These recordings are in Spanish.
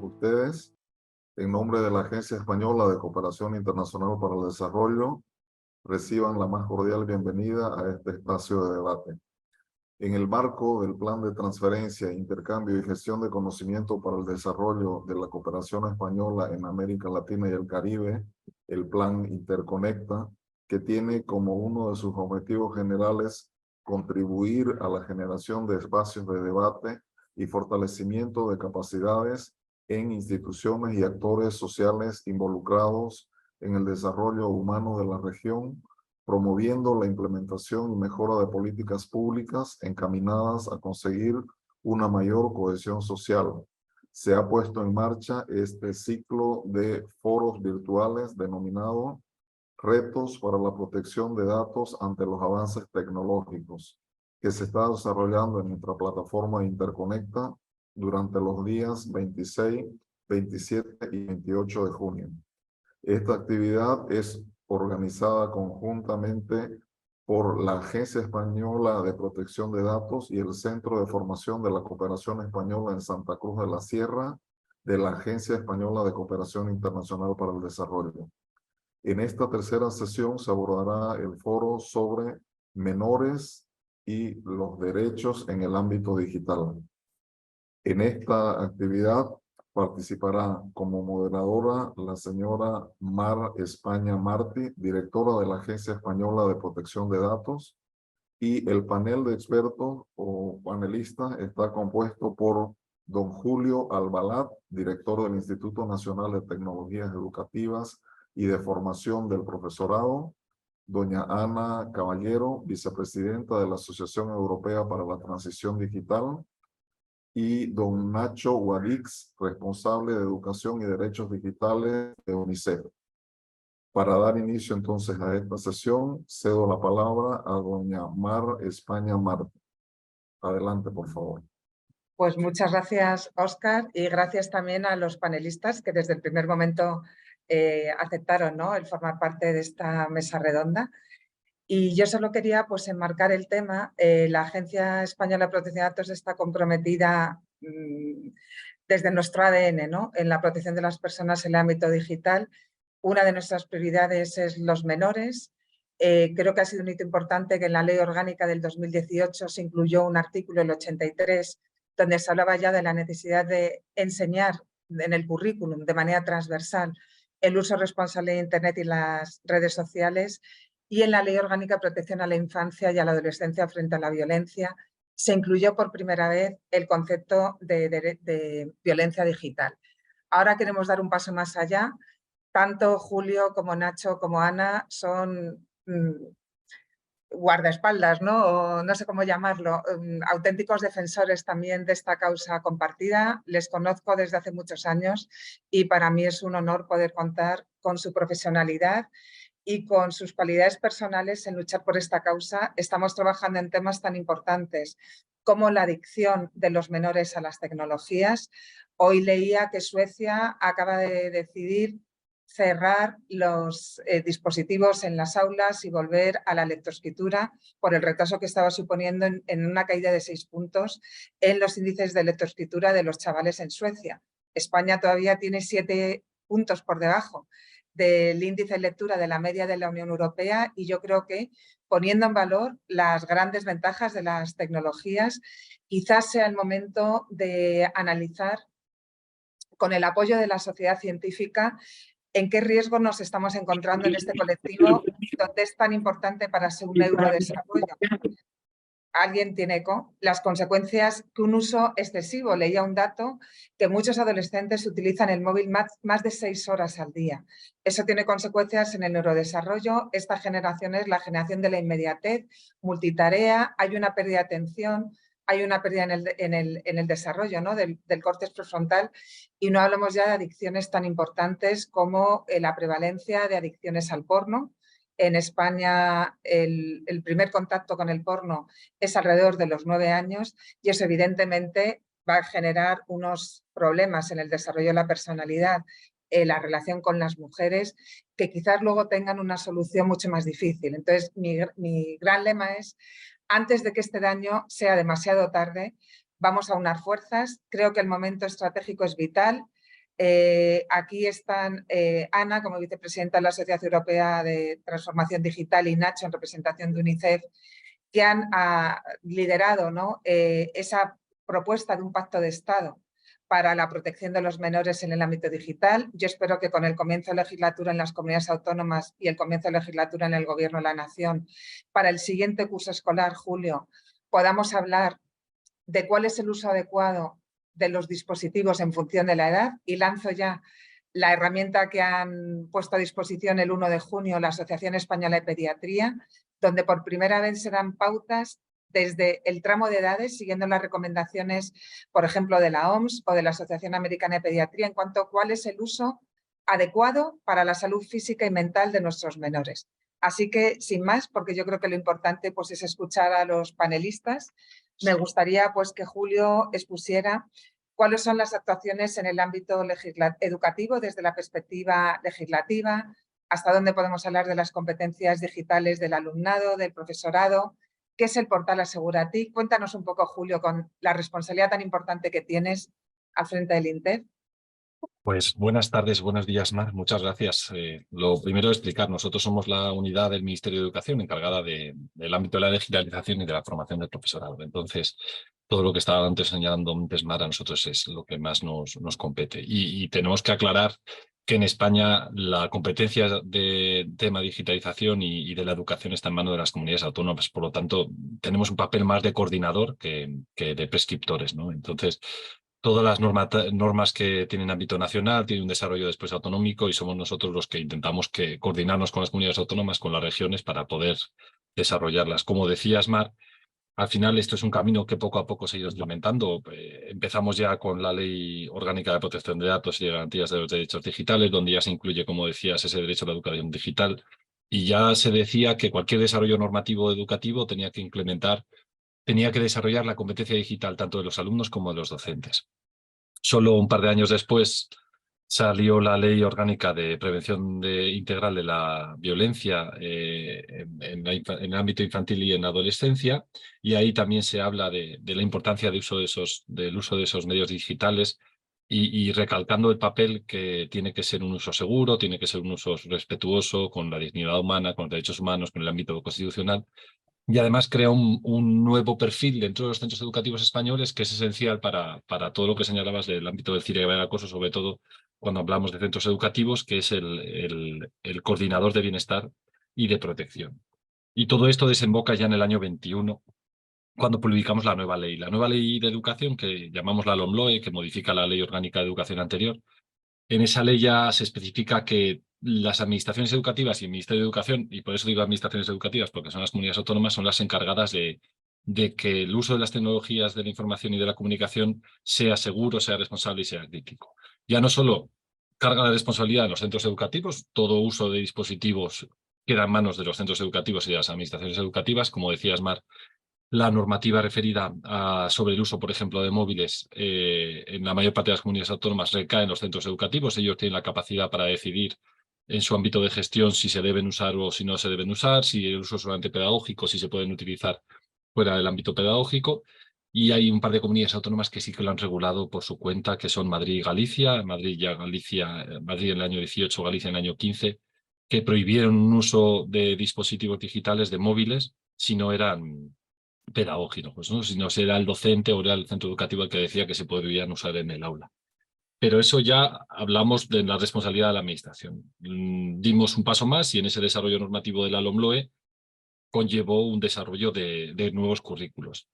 ustedes. En nombre de la Agencia Española de Cooperación Internacional para el Desarrollo, reciban la más cordial bienvenida a este espacio de debate. En el marco del Plan de Transferencia, Intercambio y Gestión de Conocimiento para el Desarrollo de la Cooperación Española en América Latina y el Caribe, el Plan Interconecta, que tiene como uno de sus objetivos generales contribuir a la generación de espacios de debate y fortalecimiento de capacidades en instituciones y actores sociales involucrados en el desarrollo humano de la región, promoviendo la implementación y mejora de políticas públicas encaminadas a conseguir una mayor cohesión social. Se ha puesto en marcha este ciclo de foros virtuales denominado Retos para la protección de datos ante los avances tecnológicos, que se está desarrollando en nuestra plataforma Interconecta durante los días 26, 27 y 28 de junio. Esta actividad es organizada conjuntamente por la Agencia Española de Protección de Datos y el Centro de Formación de la Cooperación Española en Santa Cruz de la Sierra de la Agencia Española de Cooperación Internacional para el Desarrollo. En esta tercera sesión se abordará el foro sobre menores y los derechos en el ámbito digital. En esta actividad participará como moderadora la señora Mar España Martí, directora de la Agencia Española de Protección de Datos, y el panel de expertos o panelistas está compuesto por don Julio Albalat, director del Instituto Nacional de Tecnologías Educativas y de Formación del Profesorado, doña Ana Caballero, vicepresidenta de la Asociación Europea para la Transición Digital, y don Nacho Guadix, responsable de Educación y Derechos Digitales de UNICEF. Para dar inicio entonces a esta sesión, cedo la palabra a doña Mar España Martí. Adelante, por favor. Pues muchas gracias, Óscar, y gracias también a los panelistas que desde el primer momento aceptaron, ¿no?, el formar parte de esta mesa redonda. Y yo solo quería pues enmarcar el tema. La Agencia Española de Protección de Datos está comprometida desde nuestro ADN, ¿no?, en la protección de las personas en el ámbito digital. Una de nuestras prioridades es los menores. Creo que ha sido un hito importante que en la Ley Orgánica del 2018 se incluyó un artículo, el 83, donde se hablaba ya de la necesidad de enseñar en el currículum de manera transversal el uso responsable de Internet y las redes sociales. Y en la Ley Orgánica de Protección a la Infancia y a la Adolescencia frente a la Violencia se incluyó por primera vez el concepto de violencia digital. Ahora queremos dar un paso más allá. Tanto Julio como Nacho como Ana son guardaespaldas, ¿no?, o no sé cómo llamarlo, auténticos defensores también de esta causa compartida. Les conozco desde hace muchos años y para mí es un honor poder contar con su profesionalidad y con sus cualidades personales en luchar por esta causa. Estamos trabajando en temas tan importantes como la adicción de los menores a las tecnologías. Hoy leía que Suecia acaba de decidir cerrar los dispositivos en las aulas y volver a la lectoescritura por el retraso que estaba suponiendo en una caída de 6 puntos en los índices de lectoescritura de los chavales en Suecia. España todavía tiene 7 puntos por debajo del índice de lectura de la media de la Unión Europea, y yo creo que poniendo en valor las grandes ventajas de las tecnologías, quizás sea el momento de analizar con el apoyo de la sociedad científica en qué riesgo nos estamos encontrando en este colectivo donde es tan importante para su neurodesarrollo. ¿Alguien tiene eco? Las consecuencias que un uso excesivo. Leía un dato que muchos adolescentes utilizan el móvil más de 6 horas al día. Eso tiene consecuencias en el neurodesarrollo. Esta generación es la generación de la inmediatez, multitarea, hay una pérdida de atención, hay una pérdida en el desarrollo, ¿no?, del córtex prefrontal, y no hablamos ya de adicciones tan importantes como la prevalencia de adicciones al porno. En España el primer contacto con el porno es alrededor de los 9 años y eso evidentemente va a generar unos problemas en el desarrollo de la personalidad, la relación con las mujeres, que quizás luego tengan una solución mucho más difícil. Entonces, mi gran lema es: antes de que este daño sea demasiado tarde, vamos a aunar fuerzas. Creo que el momento estratégico es vital. Aquí están Ana, como vicepresidenta de la Sociedad Europea de Transformación Digital, y Nacho, en representación de UNICEF, que han liderado, ¿no?, esa propuesta de un pacto de Estado para la protección de los menores en el ámbito digital. Yo espero que con el comienzo de legislatura en las comunidades autónomas y el comienzo de legislatura en el Gobierno de la Nación, para el siguiente curso escolar, julio, podamos hablar de cuál es el uso adecuado de los dispositivos en función de la edad, y lanzo ya la herramienta que han puesto a disposición el 1 de junio la Asociación Española de Pediatría, donde por primera vez se dan pautas desde el tramo de edades, siguiendo las recomendaciones, por ejemplo, de la OMS o de la Asociación Americana de Pediatría, en cuanto a cuál es el uso adecuado para la salud física y mental de nuestros menores. Así que, sin más, porque yo creo que lo importante pues, es escuchar a los panelistas, me gustaría pues, que Julio expusiera cuáles son las actuaciones en el ámbito educativo desde la perspectiva legislativa, hasta dónde podemos hablar de las competencias digitales del alumnado, del profesorado, qué es el portal Asegura a Ti. Cuéntanos un poco, Julio, con la responsabilidad tan importante que tienes al frente del INTEF. Pues buenas tardes, buenos días, Mar. Muchas gracias. Lo primero es explicar, nosotros somos la unidad del Ministerio de Educación encargada del ámbito de la digitalización y de la formación del profesorado. Entonces, todo lo que estaba antes señalando Mar a nosotros es lo que más nos compete. Y tenemos que aclarar que en España la competencia de tema digitalización y de la educación está en manos de las comunidades autónomas. Por lo tanto, tenemos un papel más de coordinador que de prescriptores, ¿no? Entonces, todas las normas que tienen ámbito nacional tienen un desarrollo después autonómico y somos nosotros los que intentamos coordinarnos con las comunidades autónomas, con las regiones, para poder desarrollarlas. Como decías, Mar, al final esto es un camino que poco a poco se ha ido implementando. Empezamos ya con la Ley Orgánica de Protección de Datos y de Garantías de los Derechos Digitales, donde ya se incluye, como decías, ese derecho a la educación digital. Y ya se decía que cualquier desarrollo normativo educativo tenía que desarrollar la competencia digital tanto de los alumnos como de los docentes. Solo un par de años después salió la Ley Orgánica de Prevención Integral de la Violencia en el ámbito infantil y en la adolescencia, y ahí también se habla de la importancia del uso de esos medios digitales y recalcando el papel que tiene que ser un uso seguro, tiene que ser un uso respetuoso con la dignidad humana, con los derechos humanos, con el ámbito constitucional. Y además crea un nuevo perfil dentro de los centros educativos españoles que es esencial para todo lo que señalabas del ámbito del ciberacoso, sobre todo cuando hablamos de centros educativos, que es el coordinador de bienestar y de protección. Y todo esto desemboca ya en el año 21, cuando publicamos la nueva ley de educación, que llamamos la LOMLOE, que modifica la Ley Orgánica de Educación anterior. En esa ley ya se especifica que las administraciones educativas y el Ministerio de Educación, y por eso digo administraciones educativas, porque son las comunidades autónomas, son las encargadas de que el uso de las tecnologías de la información y de la comunicación sea seguro, sea responsable y sea crítico. Ya no solo carga la responsabilidad en los centros educativos, todo uso de dispositivos queda en manos de los centros educativos y de las administraciones educativas, como decías, Mar. La normativa referida sobre el uso, por ejemplo, de móviles en la mayor parte de las comunidades autónomas recae en los centros educativos. Ellos tienen la capacidad para decidir en su ámbito de gestión si se deben usar o si no se deben usar, si el uso es solamente pedagógico, si se pueden utilizar fuera del ámbito pedagógico. Y hay un par de comunidades autónomas que sí que lo han regulado por su cuenta, que son Madrid y Galicia. Madrid en el año 18, Galicia en el año 15, que prohibieron un uso de dispositivos digitales, de móviles, si no eran pedagógicos, ¿no? Si no era el docente o era el centro educativo el que decía que se podrían usar en el aula. Pero eso ya hablamos de la responsabilidad de la administración. Dimos un paso más y en ese desarrollo normativo de la LOMLOE conllevó un desarrollo de nuevos currículos.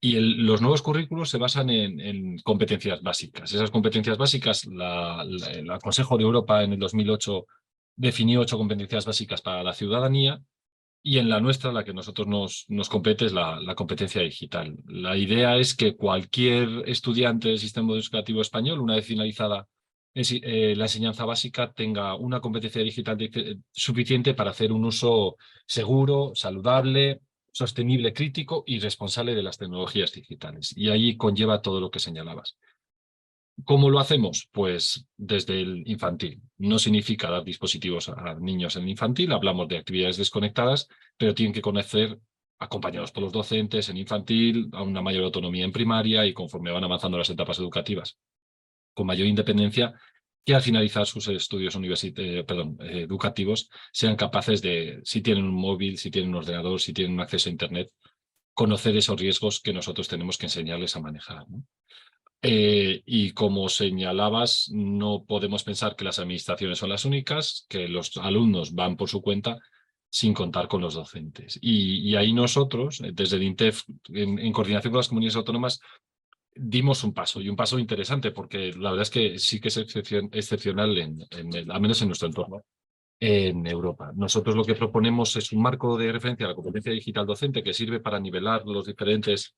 Y los nuevos currículos se basan en competencias básicas. Esas competencias básicas, el Consejo de Europa en el 2008 definió 8 competencias básicas para la ciudadanía. Y en la nuestra, la que nosotros nos compete es la competencia digital. La idea es que cualquier estudiante del sistema educativo español, una vez finalizada la enseñanza básica, tenga una competencia digital suficiente para hacer un uso seguro, saludable, sostenible, crítico y responsable de las tecnologías digitales. Y ahí conlleva todo lo que señalabas. ¿Cómo lo hacemos? Pues desde el infantil. No significa dar dispositivos a niños en infantil, hablamos de actividades desconectadas, pero tienen que conocer, acompañados por los docentes en infantil, a una mayor autonomía en primaria y conforme van avanzando las etapas educativas, con mayor independencia, que al finalizar sus estudios educativos sean capaces de, si tienen un móvil, si tienen un ordenador, si tienen un acceso a Internet, conocer esos riesgos que nosotros tenemos que enseñarles a manejar, ¿no? Y como señalabas, no podemos pensar que las administraciones son las únicas, que los alumnos van por su cuenta sin contar con los docentes. Y ahí nosotros, desde el INTEF, en coordinación con las comunidades autónomas, dimos un paso, y un paso interesante, porque la verdad es que sí que es excepcional, al menos en nuestro entorno, en Europa. Nosotros lo que proponemos es un marco de referencia a la competencia digital docente que sirve para nivelar los diferentes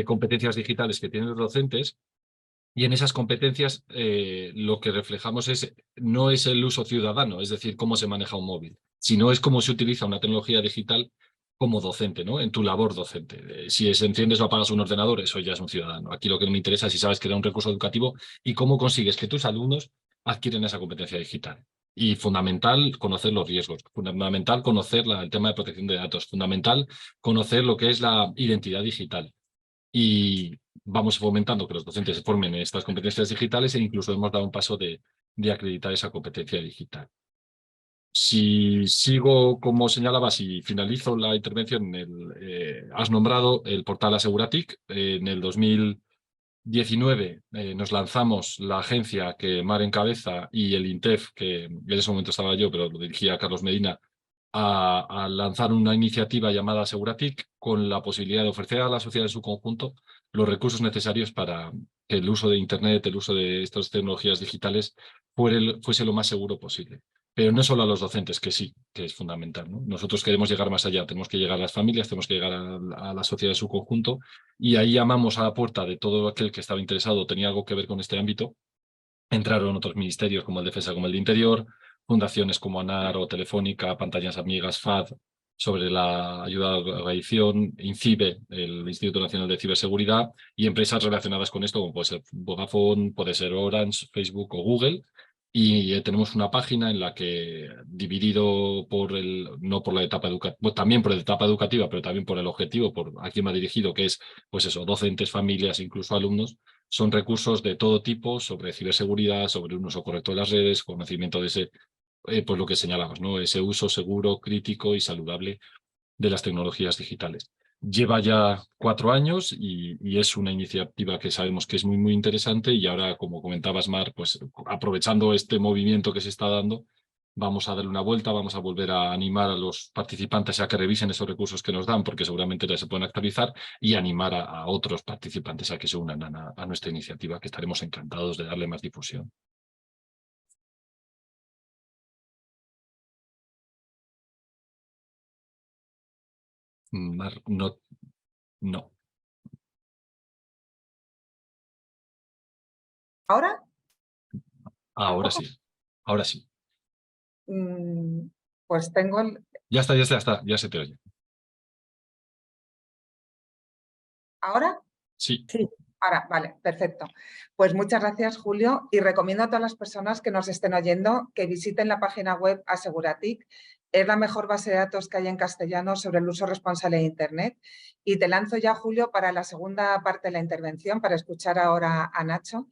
competencias digitales que tienen los docentes, y en esas competencias lo que reflejamos no es el uso ciudadano, es decir, cómo se maneja un móvil, sino es cómo se utiliza una tecnología digital como docente, ¿no? En tu labor docente. Si enciendes o apagas un ordenador, eso ya es un ciudadano. Aquí lo que me interesa es si sabes que era un recurso educativo y cómo consigues que tus alumnos adquieren esa competencia digital. Y fundamental conocer los riesgos, fundamental conocer el tema de protección de datos, fundamental conocer lo que es la identidad digital. Y vamos fomentando que los docentes se formen en estas competencias digitales, e incluso hemos dado un paso de acreditar esa competencia digital. Si sigo, como señalabas, y finalizo la intervención, has nombrado el portal Aseguratic. En el 2019 nos lanzamos la agencia que Mar encabeza y el INTEF, que en ese momento estaba yo, pero lo dirigía Carlos Medina, a lanzar una iniciativa llamada Aseguratic, con la posibilidad de ofrecer a la sociedad en su conjunto los recursos necesarios para que el uso de Internet, el uso de estas tecnologías digitales fuese lo más seguro posible. Pero no solo a los docentes, que sí, que es fundamental, ¿no? Nosotros queremos llegar más allá, tenemos que llegar a las familias, tenemos que llegar a la sociedad en su conjunto, y ahí llamamos a la puerta de todo aquel que estaba interesado, tenía algo que ver con este ámbito. Entraron otros ministerios como el Defensa, como el de Interior, fundaciones como ANAR o Telefónica, Pantallas Amigas, FAD, sobre la ayuda a la edición, INCIBE, el Instituto Nacional de Ciberseguridad, y empresas relacionadas con esto, como puede ser Vodafone, puede ser Orange, Facebook o Google. Y tenemos una página en la que, dividido no por la etapa educativa, también por la etapa educativa, pero también por el objetivo, por a quién va dirigido, que es, pues eso, docentes, familias, incluso alumnos. Son recursos de todo tipo sobre ciberseguridad, sobre un uso correcto de las redes, conocimiento de ese, pues lo que señalamos, ¿no? Ese uso seguro, crítico y saludable de las tecnologías digitales. Lleva ya 4 años y es una iniciativa que sabemos que es muy, muy interesante, y ahora, como comentabas, Mar, pues aprovechando este movimiento que se está dando, vamos a darle una vuelta, vamos a volver a animar a los participantes a que revisen esos recursos que nos dan, porque seguramente ya se pueden actualizar, y animar a otros participantes a que se unan a nuestra iniciativa, que estaremos encantados de darle más difusión. Mar, no. ¿Ahora? Ahora sí, ahora sí. Pues tengo el... Ya está, ya se te oye. ¿Ahora? Sí. Sí. Ahora, vale, perfecto. Pues muchas gracias, Julio, y recomiendo a todas las personas que nos estén oyendo que visiten la página web Aseguratic. Es la mejor base de datos que hay en castellano sobre el uso responsable de Internet. Y te lanzo ya, Julio, para la segunda parte de la intervención, para escuchar ahora a Nacho.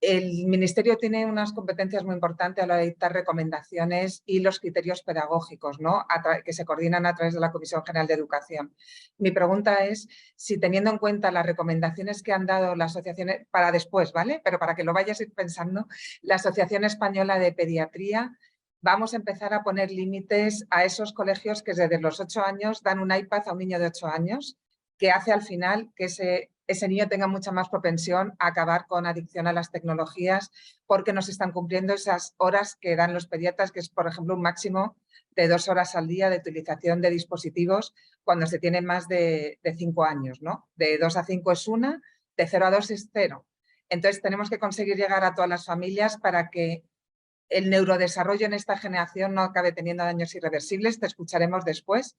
El Ministerio tiene unas competencias muy importantes a la hora de dictar recomendaciones y los criterios pedagógicos, ¿no? Que se coordinan a través de la Comisión General de Educación. Mi pregunta es si, teniendo en cuenta las recomendaciones que han dado las asociaciones, para después, ¿vale? Pero para que lo vayas pensando, la Asociación Española de Pediatría, vamos a empezar a poner límites a esos colegios que desde los 8 años dan un iPad a un niño de 8 años, que hace al final que ese niño tenga mucha más propensión a acabar con adicción a las tecnologías, porque no se están cumpliendo esas horas que dan los pediatras, que es, por ejemplo, un máximo de 2 horas al día de utilización de dispositivos cuando se tiene más de 5 años, ¿no? De 2 a 5 es 1, de 0 a 2 es 0. Entonces, tenemos que conseguir llegar a todas las familias para que el neurodesarrollo en esta generación no acabe teniendo daños irreversibles. Te escucharemos después.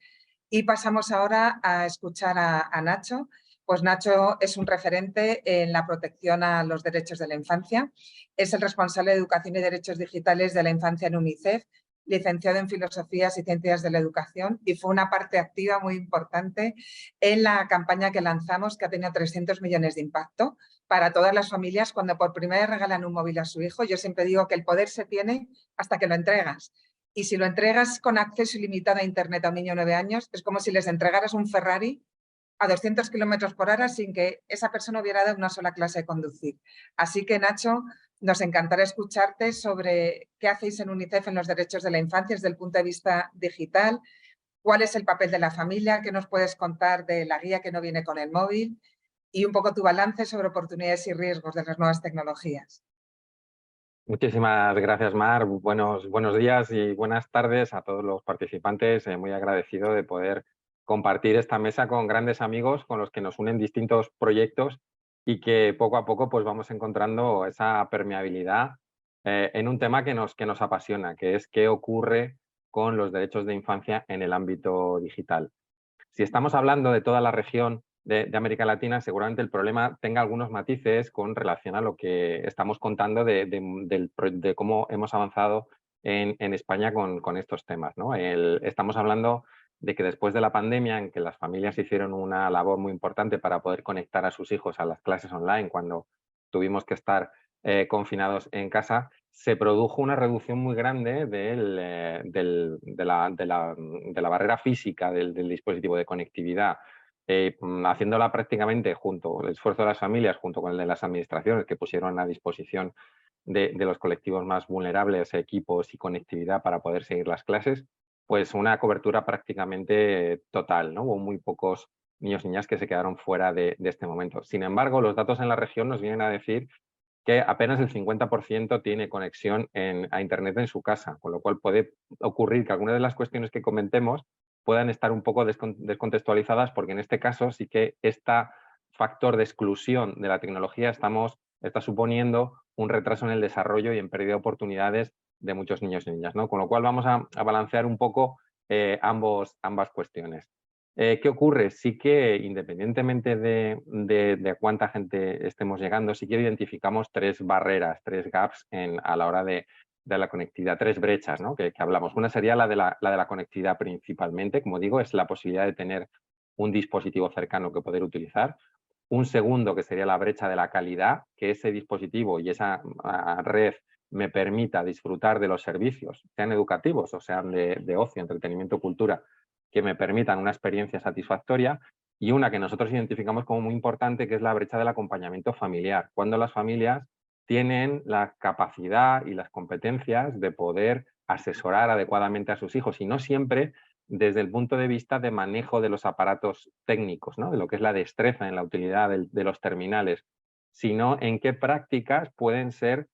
Y pasamos ahora a escuchar a Nacho. Pues Nacho es un referente en la protección a los derechos de la infancia. Es el responsable de Educación y Derechos Digitales de la Infancia en UNICEF licenciado en Filosofías y Ciencias de la Educación, y fue una parte activa muy importante en la campaña que lanzamos, que ha tenido 300 millones de impacto para todas las familias cuando por primera vez regalan un móvil a su hijo. Yo siempre digo que el poder se tiene hasta que lo entregas. Y si lo entregas con acceso ilimitado a Internet a un niño de 9 años, es como si les entregaras un Ferrari a 200 kilómetros por hora sin que esa persona hubiera dado una sola clase de conducir. Así que, Nacho, nos encantará escucharte sobre qué hacéis en UNICEF en los derechos de la infancia desde el punto de vista digital, cuál es el papel de la familia, qué nos puedes contar de la guía que no viene con el móvil y un poco tu balance sobre oportunidades y riesgos de las nuevas tecnologías. Muchísimas gracias, Mar. Buenos días y buenas tardes a todos los participantes. Muy agradecido de poder compartir esta mesa con grandes amigos con los que nos unen distintos proyectos y que poco a poco pues, vamos encontrando esa permeabilidad en un tema que nos apasiona, que es qué ocurre con los derechos de infancia en el ámbito digital. Si estamos hablando de toda la región de América Latina, seguramente el problema tenga algunos matices con relación a lo que estamos contando de cómo hemos avanzado en España con estos temas, ¿no? Estamos hablando de que después de la pandemia, en que las familias hicieron una labor muy importante para poder conectar a sus hijos a las clases online cuando tuvimos que estar confinados en casa, se produjo una reducción muy grande de la barrera física del dispositivo de conectividad, haciéndola prácticamente junto, el esfuerzo de las familias junto con el de las administraciones que pusieron a disposición de los colectivos más vulnerables equipos y conectividad para poder seguir las clases, pues una cobertura prácticamente total, ¿no? Hubo muy pocos niños y niñas que se quedaron fuera de este momento. Sin embargo, los datos en la región nos vienen a decir que apenas el 50% tiene conexión a Internet en su casa, con lo cual puede ocurrir que algunas de las cuestiones que comentemos puedan estar un poco descontextualizadas, porque en este caso sí que este factor de exclusión de la tecnología está suponiendo un retraso en el desarrollo y en pérdida de oportunidades de muchos niños y niñas, ¿no? Con lo cual vamos a balancear un poco ambas cuestiones. ¿Qué ocurre? Sí que independientemente de cuánta gente estemos llegando, sí que identificamos tres barreras, tres gaps a la hora de la conectividad, tres brechas, ¿no? que hablamos. Una sería la de la conectividad principalmente, como digo, es la posibilidad de tener un dispositivo cercano que poder utilizar. Un segundo, que sería la brecha de la calidad, que ese dispositivo y esa red me permita disfrutar de los servicios, sean educativos o sean de ocio, entretenimiento, cultura, que me permitan una experiencia satisfactoria, y una que nosotros identificamos como muy importante, que es la brecha del acompañamiento familiar, cuando las familias tienen la capacidad y las competencias de poder asesorar adecuadamente a sus hijos, y no siempre desde el punto de vista de manejo de los aparatos técnicos, ¿no? De lo que es la destreza en la utilidad de los terminales, sino en qué prácticas pueden ser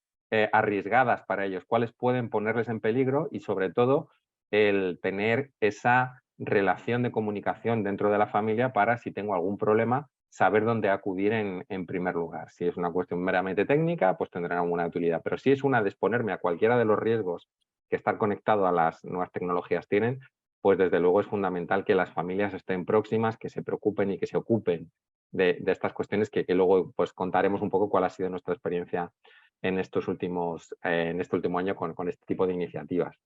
arriesgadas para ellos, cuáles pueden ponerles en peligro, y sobre todo el tener esa relación de comunicación dentro de la familia para, si tengo algún problema, saber dónde acudir en primer lugar. Si es una cuestión meramente técnica, pues tendrán alguna utilidad, pero si es una de exponerme a cualquiera de los riesgos que estar conectado a las nuevas tecnologías tienen, pues desde luego es fundamental que las familias estén próximas, que se preocupen y que se ocupen de estas cuestiones, que luego pues contaremos un poco cuál ha sido nuestra experiencia en este último año con este tipo de iniciativas.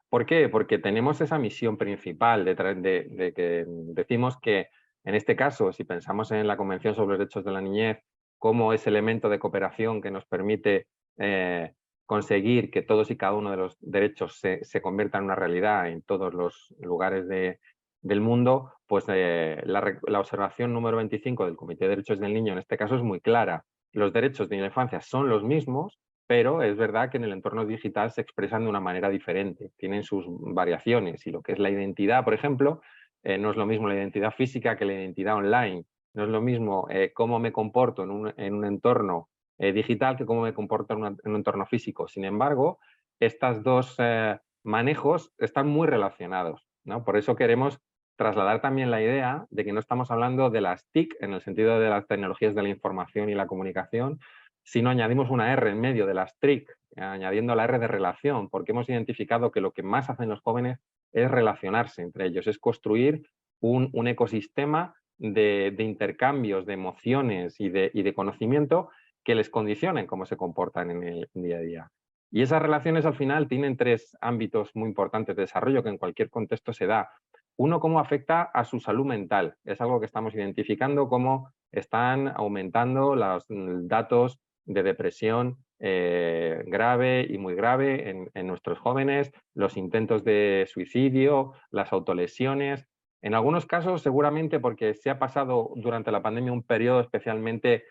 ¿Por qué? Porque tenemos esa misión principal de que decimos que, en este caso, si pensamos en la Convención sobre los Derechos de la Niñez como ese elemento de cooperación que nos permite conseguir que todos y cada uno de los derechos se conviertan en una realidad en todos los lugares del mundo, pues la observación número 25 del Comité de Derechos del Niño en este caso es muy clara. Los derechos de la infancia son los mismos, pero es verdad que en el entorno digital se expresan de una manera diferente, tienen sus variaciones, y lo que es la identidad, por ejemplo, no es lo mismo la identidad física que la identidad online, no es lo mismo cómo me comporto en un entorno digital que cómo me comporto en un entorno físico. Sin embargo, estos dos manejos están muy relacionados, ¿no? Por eso queremos trasladar también la idea de que no estamos hablando de las TIC en el sentido de las tecnologías de la información y la comunicación, sino añadimos una R en medio de las TRIC, añadiendo la R de relación, porque hemos identificado que lo que más hacen los jóvenes es relacionarse entre ellos, es construir un ecosistema de intercambios, de emociones y de conocimiento que les condicionen cómo se comportan en el día a día. Y esas relaciones al final tienen 3 ámbitos muy importantes de desarrollo que en cualquier contexto se da. Uno, cómo afecta a su salud mental. Es algo que estamos identificando, cómo están aumentando los datos de depresión grave y muy grave en nuestros jóvenes, los intentos de suicidio, las autolesiones. En algunos casos, seguramente porque se ha pasado durante la pandemia un periodo especialmente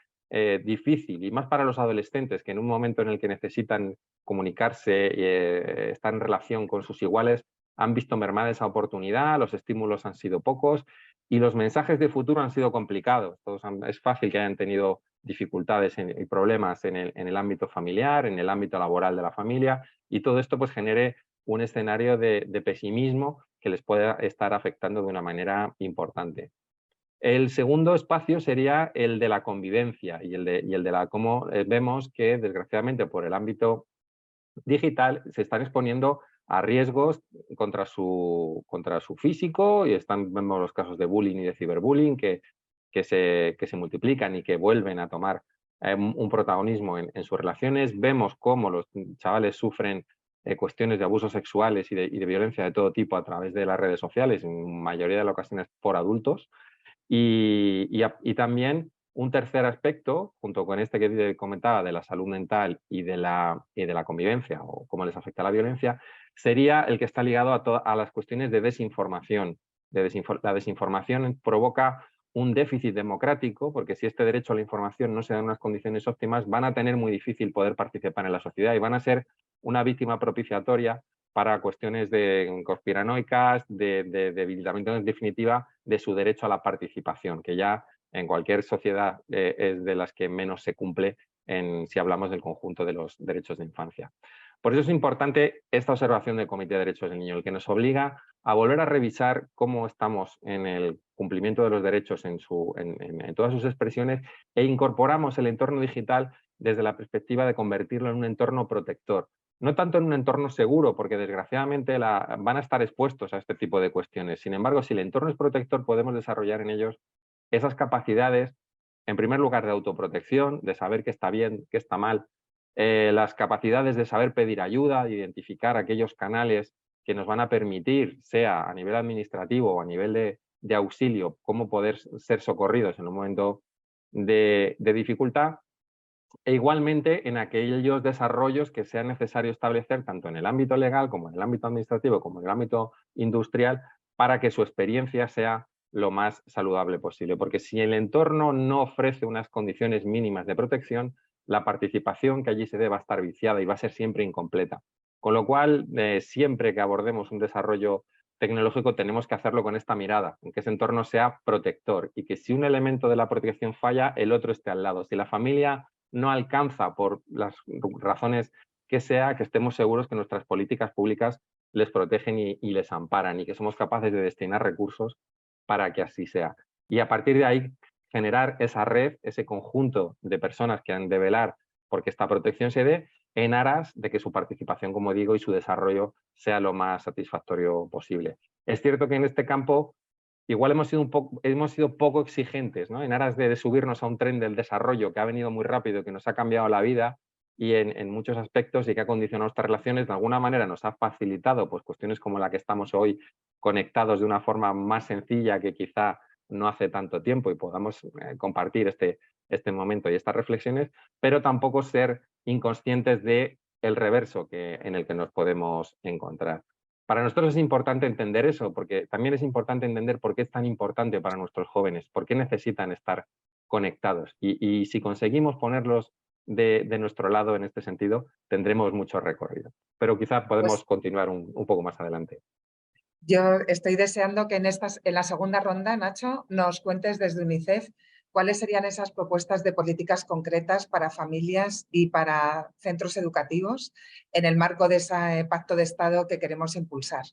difícil, y más para los adolescentes, que en un momento en el que necesitan comunicarse y estar en relación con sus iguales, han visto mermada esa oportunidad, los estímulos han sido pocos y los mensajes de futuro han sido complicados. Es fácil que hayan tenido dificultades y problemas en el ámbito familiar, en el ámbito laboral de la familia, y todo esto pues genere un escenario de pesimismo que les pueda estar afectando de una manera importante. El segundo espacio sería el de la convivencia y el de la cómo vemos que desgraciadamente por el ámbito digital se están exponiendo a riesgos contra su físico, y vemos los casos de bullying y de ciberbullying que se multiplican y que vuelven a tomar un protagonismo en sus relaciones. Vemos cómo los chavales sufren cuestiones de abusos sexuales y de violencia de todo tipo a través de las redes sociales, en mayoría de las ocasiones por adultos. Y también un tercer aspecto, junto con este que comentaba de la salud mental y de la convivencia o cómo les afecta la violencia, sería el que está ligado a las cuestiones de desinformación. La desinformación provoca un déficit democrático, porque si este derecho a la información no se da en unas condiciones óptimas, van a tener muy difícil poder participar en la sociedad y van a ser una víctima propiciatoria para cuestiones conspiranoicas, de debilitamiento en definitiva de su derecho a la participación, que ya en cualquier sociedad es de las que menos se cumple si hablamos del conjunto de los derechos de infancia. Por eso es importante esta observación del Comité de Derechos del Niño, el que nos obliga a volver a revisar cómo estamos en el cumplimiento de los derechos en todas sus expresiones, e incorporamos el entorno digital desde la perspectiva de convertirlo en un entorno protector. No tanto en un entorno seguro, porque desgraciadamente van a estar expuestos a este tipo de cuestiones. Sin embargo, si el entorno es protector, podemos desarrollar en ellos esas capacidades, en primer lugar, de autoprotección, de saber qué está bien, qué está mal, las capacidades de saber pedir ayuda, de identificar aquellos canales que nos van a permitir, sea a nivel administrativo o a nivel de auxilio, cómo poder ser socorridos en un momento de dificultad. E igualmente en aquellos desarrollos que sea necesario establecer tanto en el ámbito legal como en el ámbito administrativo como en el ámbito industrial para que su experiencia sea lo más saludable posible. Porque si el entorno no ofrece unas condiciones mínimas de protección, la participación que allí se dé va a estar viciada y va a ser siempre incompleta. Con lo cual, siempre que abordemos un desarrollo tecnológico tenemos que hacerlo con esta mirada, en que ese entorno sea protector y que si un elemento de la protección falla, el otro esté al lado. Si la familia no alcanza por las razones que sea, que estemos seguros que nuestras políticas públicas les protegen y les amparan, y que somos capaces de destinar recursos para que así sea. Y a partir de ahí generar esa red, ese conjunto de personas que han de velar porque esta protección se dé en aras de que su participación, como digo, y su desarrollo sea lo más satisfactorio posible. Es cierto que en este campo igual hemos sido poco exigentes, ¿no? En aras de subirnos a un tren del desarrollo que ha venido muy rápido, que nos ha cambiado la vida y en muchos aspectos, y que ha condicionado nuestras relaciones, de alguna manera nos ha facilitado pues, cuestiones como la que estamos hoy conectados de una forma más sencilla que quizá no hace tanto tiempo, y podamos compartir este momento y estas reflexiones, pero tampoco ser inconscientes del reverso en el que nos podemos encontrar. Para nosotros es importante entender eso, porque también es importante entender por qué es tan importante para nuestros jóvenes, por qué necesitan estar conectados. Y si conseguimos ponerlos de nuestro lado en este sentido, tendremos mucho recorrido. Pero quizá podemos continuar un poco más adelante. Yo estoy deseando que en la segunda ronda, Nacho, nos cuentes desde UNICEF cuáles serían esas propuestas de políticas concretas para familias y para centros educativos en el marco de ese pacto de Estado que queremos impulsar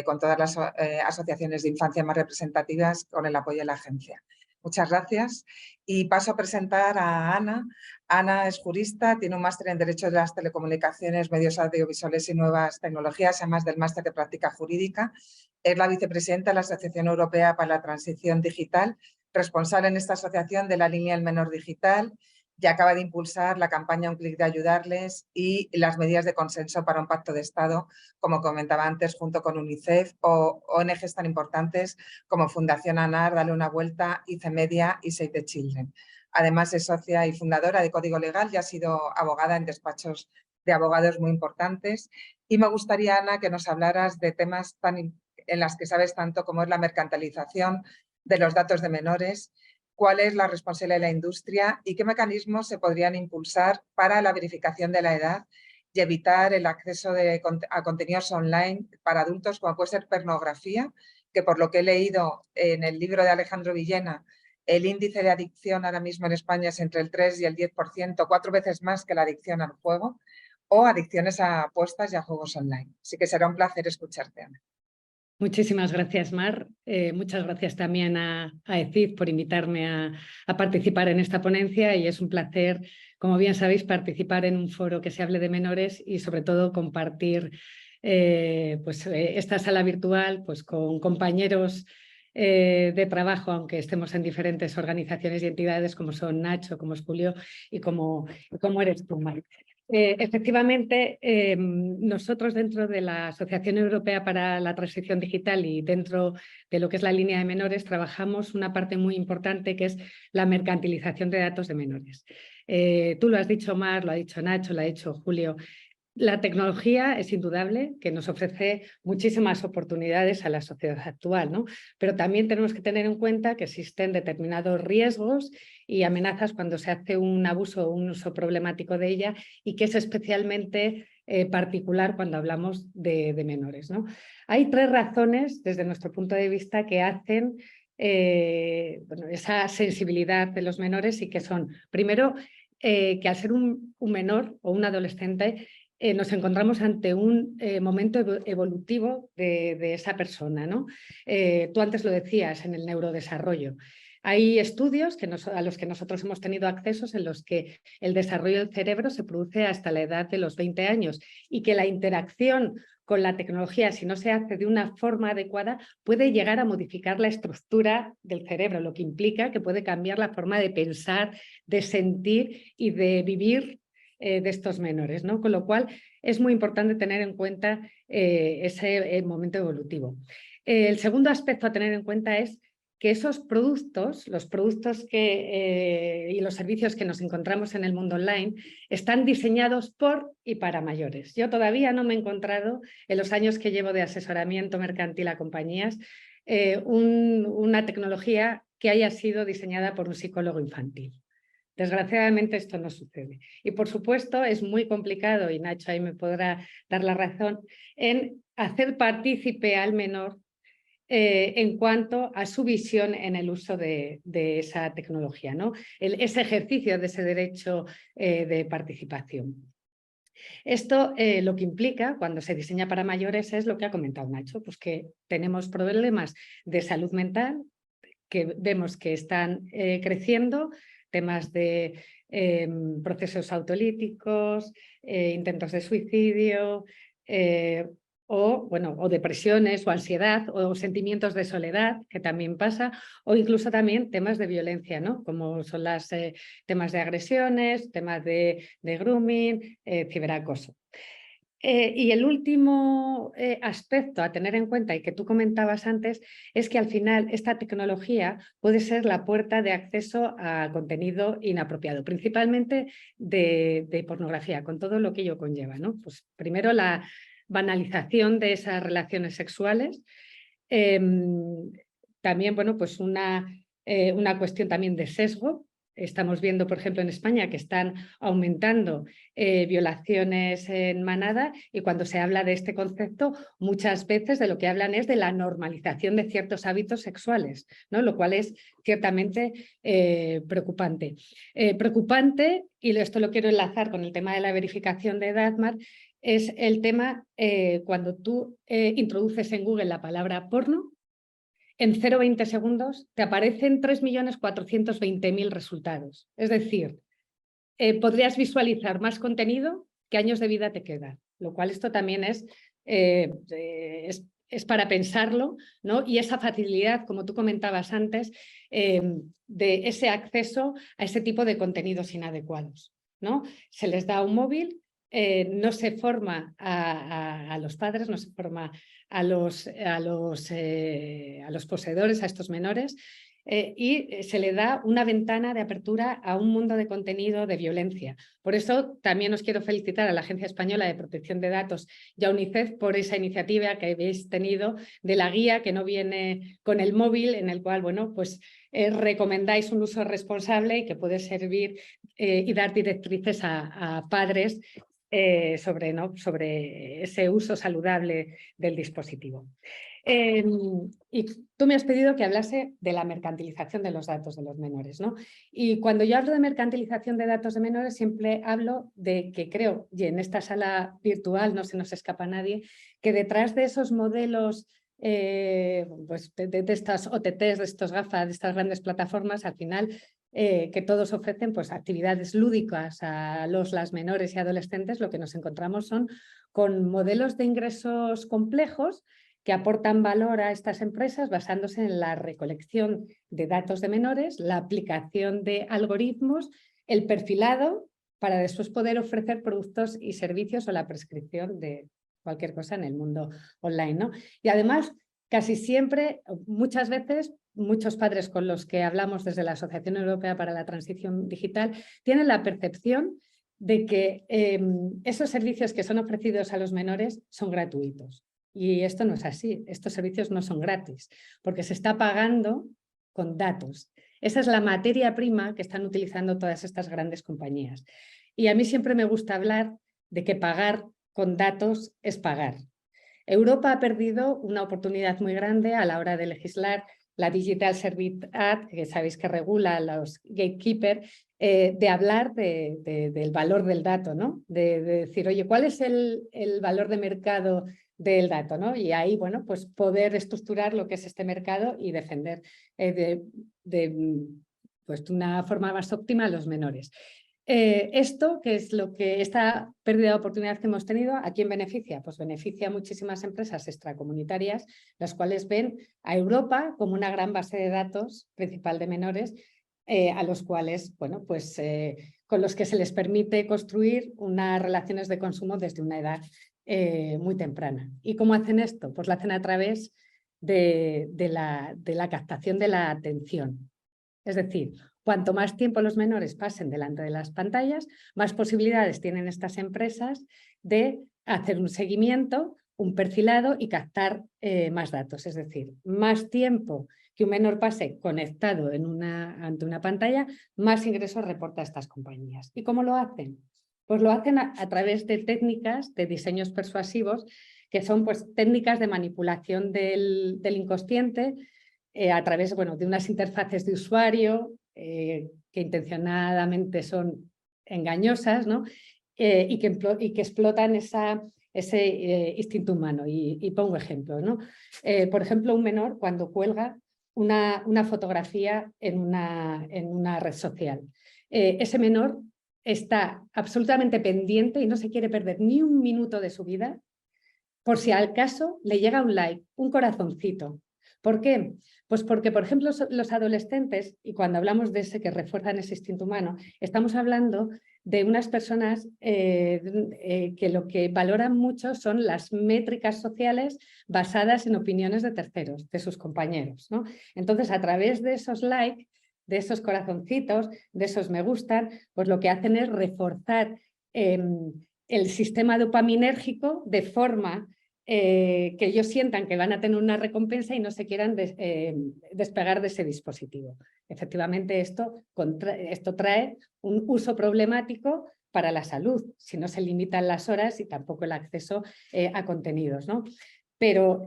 con todas las asociaciones de infancia más representativas con el apoyo de la agencia. Muchas gracias. Y paso a presentar a Ana. Ana es jurista, tiene un máster en Derecho de las Telecomunicaciones, Medios Audiovisuales y Nuevas Tecnologías, además del máster de Práctica Jurídica. Es la vicepresidenta de la Asociación Europea para la Transición Digital, responsable en esta asociación de la línea El Menor Digital y acaba de impulsar la campaña Un clic de ayudarles y las medidas de consenso para un pacto de Estado, como comentaba antes, junto con UNICEF o ONGs tan importantes como Fundación ANAR, Dale una Vuelta, ICEmedia y Save the Children. Además, es socia y fundadora de Código Legal y ha sido abogada en despachos de abogados muy importantes. Y me gustaría, Ana, que nos hablaras de temas en las que sabes tanto como es la mercantilización de los datos de menores, cuál es la responsabilidad de la industria y qué mecanismos se podrían impulsar para la verificación de la edad y evitar el acceso a contenidos online para adultos, como puede ser pornografía, que por lo que he leído en el libro de Alejandro Villena, el índice de adicción ahora mismo en España es entre el 3 y el 10%, 4 veces más que la adicción al juego, o adicciones a apuestas y a juegos online. Así que será un placer escucharte, Ana. Muchísimas gracias, Mar. Muchas gracias también a ECID por invitarme a participar en esta ponencia y es un placer, como bien sabéis, participar en un foro que se hable de menores y sobre todo compartir esta sala virtual pues, con compañeros de trabajo, aunque estemos en diferentes organizaciones y entidades como son Nacho, como es Julio y como eres tú, Mar. Efectivamente, nosotros dentro de la Asociación Europea para la Transición Digital y dentro de lo que es la línea de menores trabajamos una parte muy importante que es la mercantilización de datos de menores. Tú lo has dicho, Mar, lo ha dicho Nacho, lo ha dicho Julio. La tecnología es indudable que nos ofrece muchísimas oportunidades a la sociedad actual, ¿no? Pero también tenemos que tener en cuenta que existen determinados riesgos y amenazas cuando se hace un abuso o un uso problemático de ella y que es especialmente particular cuando hablamos de menores, ¿no? Hay 3 razones desde nuestro punto de vista que hacen esa sensibilidad de los menores y que son, primero, que al ser un menor o un adolescente nos encontramos ante un momento evolutivo de esa persona, ¿no? Tú antes lo decías en el neurodesarrollo. Hay estudios a los que nosotros hemos tenido accesos en los que el desarrollo del cerebro se produce hasta la edad de los 20 años y que la interacción con la tecnología, si no se hace de una forma adecuada, puede llegar a modificar la estructura del cerebro, lo que implica que puede cambiar la forma de pensar, de sentir y de vivir de estos menores, ¿no? Con lo cual es muy importante tener en cuenta ese momento evolutivo. El segundo aspecto a tener en cuenta es que esos productos, los productos y los servicios que nos encontramos en el mundo online están diseñados por y para mayores. Yo todavía no me he encontrado en los años que llevo de asesoramiento mercantil a compañías una tecnología que haya sido diseñada por un psicólogo infantil. Desgraciadamente esto no sucede. Y por supuesto es muy complicado, y Nacho ahí me podrá dar la razón, en hacer partícipe al menor en cuanto a su visión en el uso de esa tecnología, ¿no? Ese ejercicio de ese derecho de participación. Esto lo que implica cuando se diseña para mayores es lo que ha comentado Nacho, pues que tenemos problemas de salud mental que vemos que están creciendo, temas de procesos autolíticos, intentos de suicidio, o depresiones o ansiedad o sentimientos de soledad, que también pasa, o incluso también temas de violencia, ¿no? Como son los temas de agresiones, temas de grooming, ciberacoso. Y el último aspecto a tener en cuenta y que tú comentabas antes es que al final esta tecnología puede ser la puerta de acceso a contenido inapropiado, principalmente de pornografía, con todo lo que ello conlleva, ¿no? Pues primero la banalización de esas relaciones sexuales, también pues una cuestión también de sesgo. Estamos viendo, por ejemplo, en España que están aumentando violaciones en manada y cuando se habla de este concepto muchas veces de lo que hablan es de la normalización de ciertos hábitos sexuales, ¿no? Lo cual es ciertamente preocupante. Preocupante, y esto lo quiero enlazar con el tema de la verificación de edad, Mar, es el tema cuando tú introduces en Google la palabra porno. En 0,20 segundos te aparecen 3.420.000 resultados. Es decir, podrías visualizar más contenido que años de vida te quedan, lo cual esto también es es para pensarlo, ¿no? Y esa facilidad, como tú comentabas antes, de ese acceso a ese tipo de contenidos inadecuados, ¿no? Se les da un móvil, no se forma a los padres, no se forma a los poseedores, a estos menores, y se le da una ventana de apertura a un mundo de contenido de violencia. Por eso también os quiero felicitar a la Agencia Española de Protección de Datos y a UNICEF por esa iniciativa que habéis tenido de la guía que no viene con el móvil, en el cual, bueno, pues recomendáis un uso responsable y que puede servir y dar directrices a padres sobre ese uso saludable del dispositivo. Y tú me has pedido que hablase de la mercantilización de los datos de los menores, ¿no? Y cuando yo hablo de mercantilización de datos de menores, siempre hablo de que creo, y en esta sala virtual no se nos escapa a nadie, que detrás de esos modelos pues de estas OTTs, de estos GAFA, de estas grandes plataformas, al final que todos ofrecen pues, actividades lúdicas a las menores y adolescentes, lo que nos encontramos son con modelos de ingresos complejos que aportan valor a estas empresas basándose en la recolección de datos de menores, la aplicación de algoritmos, el perfilado para después poder ofrecer productos y servicios o la prescripción de cualquier cosa en el mundo online, ¿no? Y además, casi siempre, muchas veces, muchos padres con los que hablamos desde la Asociación Europea para la Transición Digital tienen la percepción de que esos servicios que son ofrecidos a los menores son gratuitos. Y esto no es así, estos servicios no son gratis, porque se está pagando con datos. Esa es la materia prima que están utilizando todas estas grandes compañías. Y a mí siempre me gusta hablar de que pagar con datos es pagar. Europa ha perdido una oportunidad muy grande a la hora de legislar la Digital Service Act, que sabéis que regula a los gatekeepers, de hablar del valor del dato, ¿no? De decir, oye, ¿cuál es el valor de mercado del dato, ¿no? Y ahí, bueno, pues poder estructurar lo que es este mercado y defender pues, de una forma más óptima a los menores. Esto, que es lo que esta pérdida de oportunidad que hemos tenido, ¿a quién beneficia? Pues beneficia a muchísimas empresas extracomunitarias, las cuales ven a Europa como una gran base de datos principal de menores, a los cuales, bueno, pues con los que se les permite construir unas relaciones de consumo desde una edad muy temprana. ¿Y cómo hacen esto? Pues lo hacen a través de la captación de la atención. Es decir, cuanto más tiempo los menores pasen delante de las pantallas, más posibilidades tienen estas empresas de hacer un seguimiento, un perfilado y captar más datos. Es decir, más tiempo que un menor pase conectado ante una pantalla, más ingresos reporta a estas compañías. ¿Y cómo lo hacen? Pues lo hacen a través de técnicas de diseños persuasivos, que son pues, técnicas de manipulación del inconsciente a través de unas interfaces de usuario que intencionadamente son engañosas, ¿no? Y que explotan ese instinto humano. Y pongo ejemplos, ¿no? Por ejemplo, un menor cuando cuelga una fotografía en una red social. Ese menor está absolutamente pendiente y no se quiere perder ni un minuto de su vida por si al caso le llega un like, un corazoncito. ¿Por qué? Pues porque, por ejemplo, los adolescentes, y cuando hablamos de ese que refuerzan ese instinto humano, estamos hablando de unas personas que lo que valoran mucho son las métricas sociales basadas en opiniones de terceros, de sus compañeros, ¿no? Entonces, a través de esos likes, de esos corazoncitos, de esos me gustan, pues lo que hacen es reforzar el sistema dopaminérgico de forma que ellos sientan que van a tener una recompensa y no se quieran despegar de ese dispositivo. Efectivamente, esto trae un uso problemático para la salud, si no se limitan las horas y tampoco el acceso a contenidos, ¿no? Pero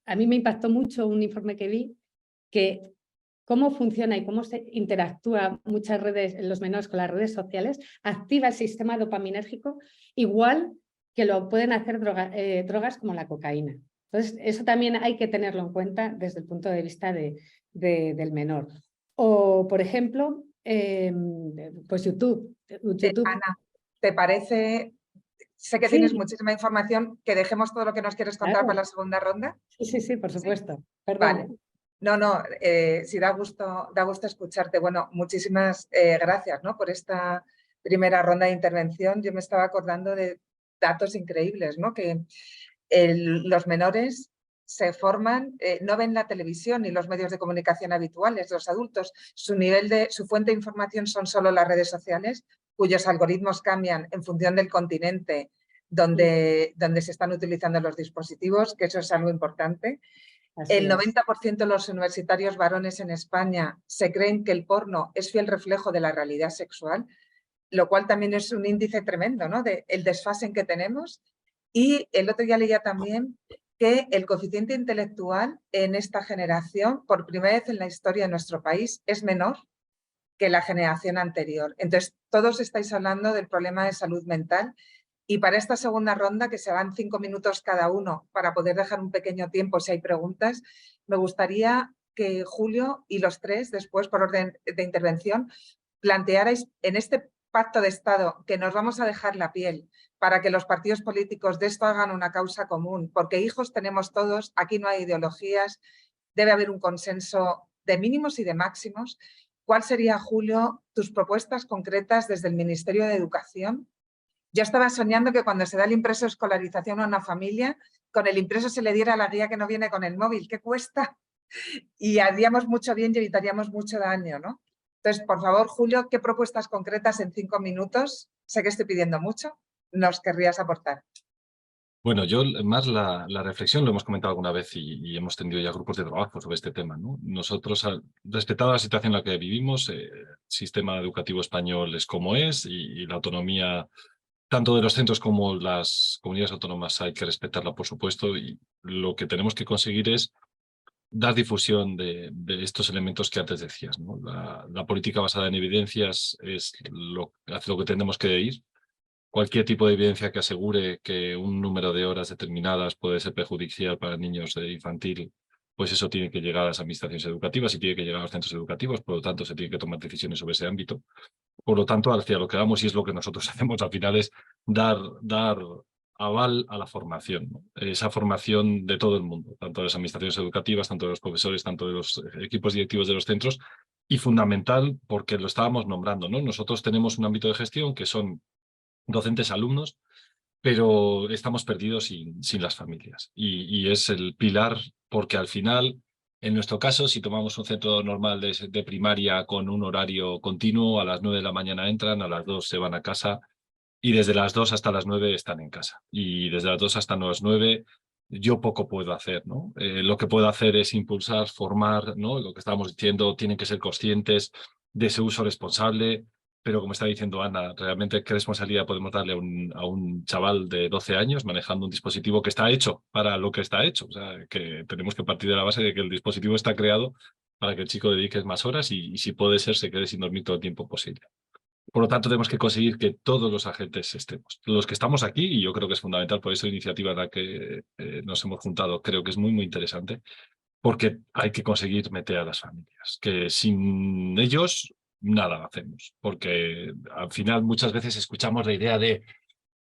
a mí me impactó mucho un informe que vi que cómo funciona y cómo se interactúa muchas redes, los menores con las redes sociales, activa el sistema dopaminérgico igual que lo pueden hacer drogas como la cocaína. Entonces, eso también hay que tenerlo en cuenta desde el punto de vista del menor. O, por ejemplo, pues YouTube. Ana, ¿te parece sé que Sí. tienes muchísima información, que dejemos todo lo que nos quieres contar Claro. para la segunda ronda. Sí, por supuesto. Perdón. Vale. No, sí, da gusto escucharte. Bueno, muchísimas gracias, ¿no?, por esta primera ronda de intervención. Yo me estaba acordando de datos increíbles, ¿no?, que los menores se forman, no ven la televisión ni los medios de comunicación habituales. Los adultos, su fuente de información son solo las redes sociales, cuyos algoritmos cambian en función del continente donde se están utilizando los dispositivos, que eso es algo importante. El 90% de los universitarios varones en España se creen que el porno es fiel reflejo de la realidad sexual, lo cual también es un índice tremendo, ¿no?, del desfase en que tenemos. Y el otro día leía también que el coeficiente intelectual en esta generación, por primera vez en la historia de nuestro país, es menor que la generación anterior. Entonces, todos estáis hablando del problema de salud mental. Y para esta segunda ronda, que se van 5 minutos cada uno para poder dejar un pequeño tiempo si hay preguntas, me gustaría que Julio y los tres, después por orden de intervención, plantearais en este pacto de Estado que nos vamos a dejar la piel para que los partidos políticos de esto hagan una causa común, porque hijos tenemos todos, aquí no hay ideologías, debe haber un consenso de mínimos y de máximos. ¿Cuál sería, Julio, tus propuestas concretas desde el Ministerio de Educación? Yo estaba soñando que cuando se da el impreso de escolarización a una familia, con el impreso se le diera la guía que no viene con el móvil. ¿Qué cuesta? Y haríamos mucho bien y evitaríamos mucho daño, ¿no? Entonces, por favor, Julio, ¿qué propuestas concretas en 5 minutos? Sé que estoy pidiendo mucho. ¿Nos querrías aportar? Bueno, yo más la reflexión lo hemos comentado alguna vez y hemos tenido ya grupos de trabajo sobre este tema, ¿no? Nosotros, respetando la situación en la que vivimos, el sistema educativo español es como es y la autonomía tanto de los centros como las comunidades autónomas hay que respetarla, por supuesto, y lo que tenemos que conseguir es dar difusión de estos elementos que antes decías, ¿no? La política basada en evidencias es hacia lo que tenemos que ir. Cualquier tipo de evidencia que asegure que un número de horas determinadas puede ser perjudicial para niños de infantil, pues eso tiene que llegar a las administraciones educativas y tiene que llegar a los centros educativos, por lo tanto se tiene que tomar decisiones sobre ese ámbito. Por lo tanto, hacia lo que vamos, y es lo que nosotros hacemos al final, es dar aval a la formación, ¿no? Esa formación de todo el mundo, tanto de las administraciones educativas, tanto de los profesores, tanto de los equipos directivos de los centros, y fundamental porque lo estábamos nombrando, ¿no? Nosotros tenemos un ámbito de gestión que son docentes, alumnos, pero estamos perdidos sin las familias. Y es el pilar porque al final, en nuestro caso, si tomamos un centro normal de primaria con un horario continuo, a las 9 de la mañana entran, a las 2 se van a casa y desde las 2 hasta las 9 están en casa. Y desde las 2 hasta las 9 yo poco puedo hacer, ¿no? Lo que puedo hacer es impulsar, formar, ¿no? Lo que estábamos diciendo, tienen que ser conscientes de ese uso responsable, pero como está diciendo Ana, realmente qué responsabilidad podemos darle a un chaval de 12 años manejando un dispositivo que está hecho para lo que está hecho. O sea, que tenemos que partir de la base de que el dispositivo está creado para que el chico dedique más horas y si puede ser, se quede sin dormir todo el tiempo posible. Por lo tanto, tenemos que conseguir que todos los agentes estemos. Los que estamos aquí, y yo creo que es fundamental, por eso la iniciativa en la que nos hemos juntado, creo que es muy, muy interesante, porque hay que conseguir meter a las familias, que sin ellos nada hacemos, porque al final muchas veces escuchamos la idea de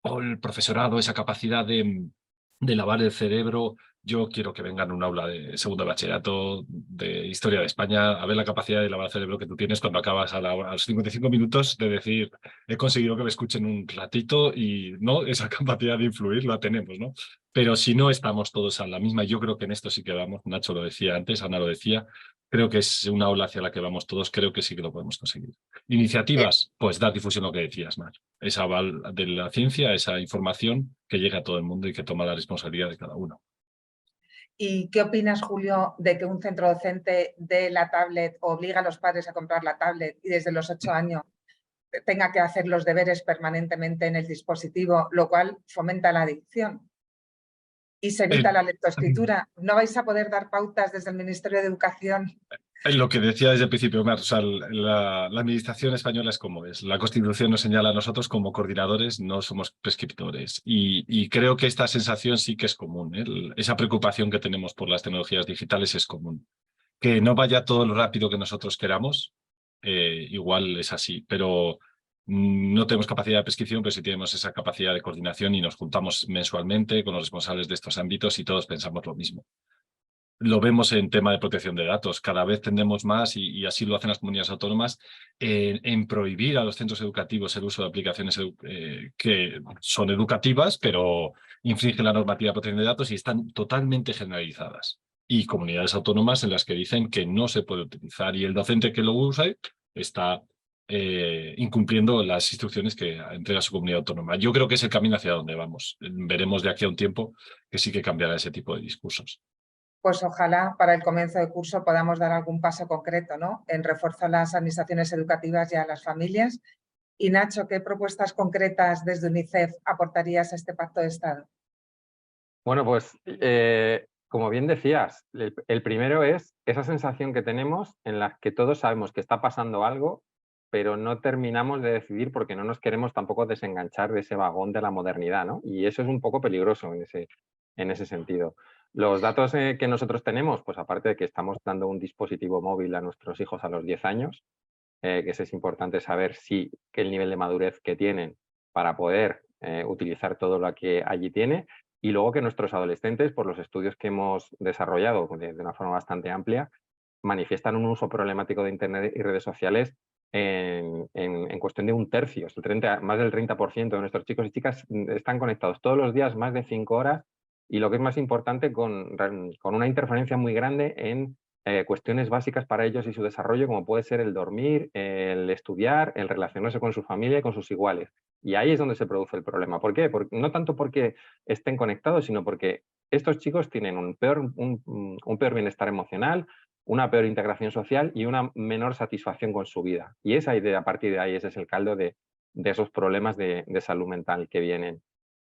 el profesorado, esa capacidad de lavar el cerebro. Yo quiero que vengan a un aula de segundo de bachillerato de Historia de España a ver la capacidad de lavar el cerebro que tú tienes cuando acabas a los 55 minutos de decir, he conseguido que me escuchen un ratito y no, esa capacidad de influir la tenemos, ¿no? Pero si no estamos todos a la misma, yo creo que en esto sí que vamos, Nacho lo decía antes, Ana lo decía, creo que es una ola hacia la que vamos todos, creo que sí que lo podemos conseguir. Iniciativas, pues dar difusión a lo que decías, Mar. Esa aval de la ciencia, esa información que llega a todo el mundo y que toma la responsabilidad de cada uno. ¿Y qué opinas, Julio, de que un centro docente dé la tablet o obliga a los padres a comprar la tablet y desde los 8 años tenga que hacer los deberes permanentemente en el dispositivo, lo cual fomenta la adicción y se evita la lectoescritura? ¿No vais a poder dar pautas desde el Ministerio de Educación? Lo que decía desde el principio, Mar, o sea, la administración española es como es. La Constitución nos señala a nosotros como coordinadores, no somos prescriptores. Y creo que esta sensación sí que es común, ¿eh? Esa preocupación que tenemos por las tecnologías digitales es común. Que no vaya todo lo rápido que nosotros queramos, igual es así, pero No tenemos capacidad de prescripción, pero sí tenemos esa capacidad de coordinación y nos juntamos mensualmente con los responsables de estos ámbitos y todos pensamos lo mismo. Lo vemos en tema de protección de datos. Cada vez tendemos más, y así lo hacen las comunidades autónomas, en prohibir a los centros educativos el uso de aplicaciones que son educativas, pero infringen la normativa de protección de datos y están totalmente generalizadas. Y comunidades autónomas en las que dicen que no se puede utilizar y el docente que lo usa está incumpliendo las instrucciones que entrega su comunidad autónoma. Yo creo que es el camino hacia donde vamos. Veremos de aquí a un tiempo que sí que cambiará ese tipo de discursos. Pues ojalá para el comienzo de curso podamos dar algún paso concreto, ¿no?, en refuerzo a las administraciones educativas y a las familias. Y Nacho, ¿qué propuestas concretas desde UNICEF aportarías a este pacto de Estado? Bueno, pues como bien decías, el primero es esa sensación que tenemos en la que todos sabemos que está pasando algo, pero no terminamos de decidir porque no nos queremos tampoco desenganchar de ese vagón de la modernidad, ¿no? Y eso es un poco peligroso en ese sentido. Los datos que nosotros tenemos, pues aparte de que estamos dando un dispositivo móvil a nuestros hijos a los 10 años, que eso es importante saber que el nivel de madurez que tienen para poder utilizar todo lo que allí tiene. Y luego que nuestros adolescentes, por los estudios que hemos desarrollado de una forma bastante amplia, manifiestan un uso problemático de Internet y redes sociales en cuestión de un tercio. Más del 30% de nuestros chicos y chicas están conectados todos los días más de 5 horas y lo que es más importante, con una interferencia muy grande en cuestiones básicas para ellos y su desarrollo, como puede ser el dormir, el estudiar, el relacionarse con su familia y con sus iguales. Y ahí es donde se produce el problema. ¿Por qué? No tanto porque estén conectados, sino porque estos chicos tienen un peor bienestar emocional, una peor integración social y una menor satisfacción con su vida. Y esa idea, a partir de ahí, ese es el caldo de esos problemas de salud mental que vienen.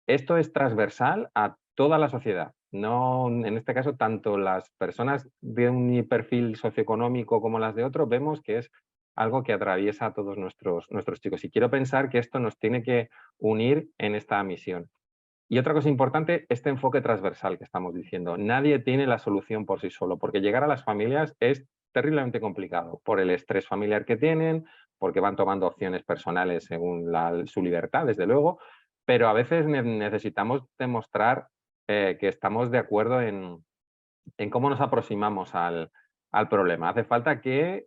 Esto es transversal a toda la sociedad. No, en este caso, tanto las personas de un perfil socioeconómico como las de otro, vemos que es algo que atraviesa a todos nuestros chicos. Y quiero pensar que esto nos tiene que unir en esta misión. Y otra cosa importante, este enfoque transversal que estamos diciendo. Nadie tiene la solución por sí solo, porque llegar a las familias es terriblemente complicado por el estrés familiar que tienen, porque van tomando opciones personales según su libertad, desde luego, pero a veces necesitamos demostrar que estamos de acuerdo en cómo nos aproximamos al problema. Hace falta que,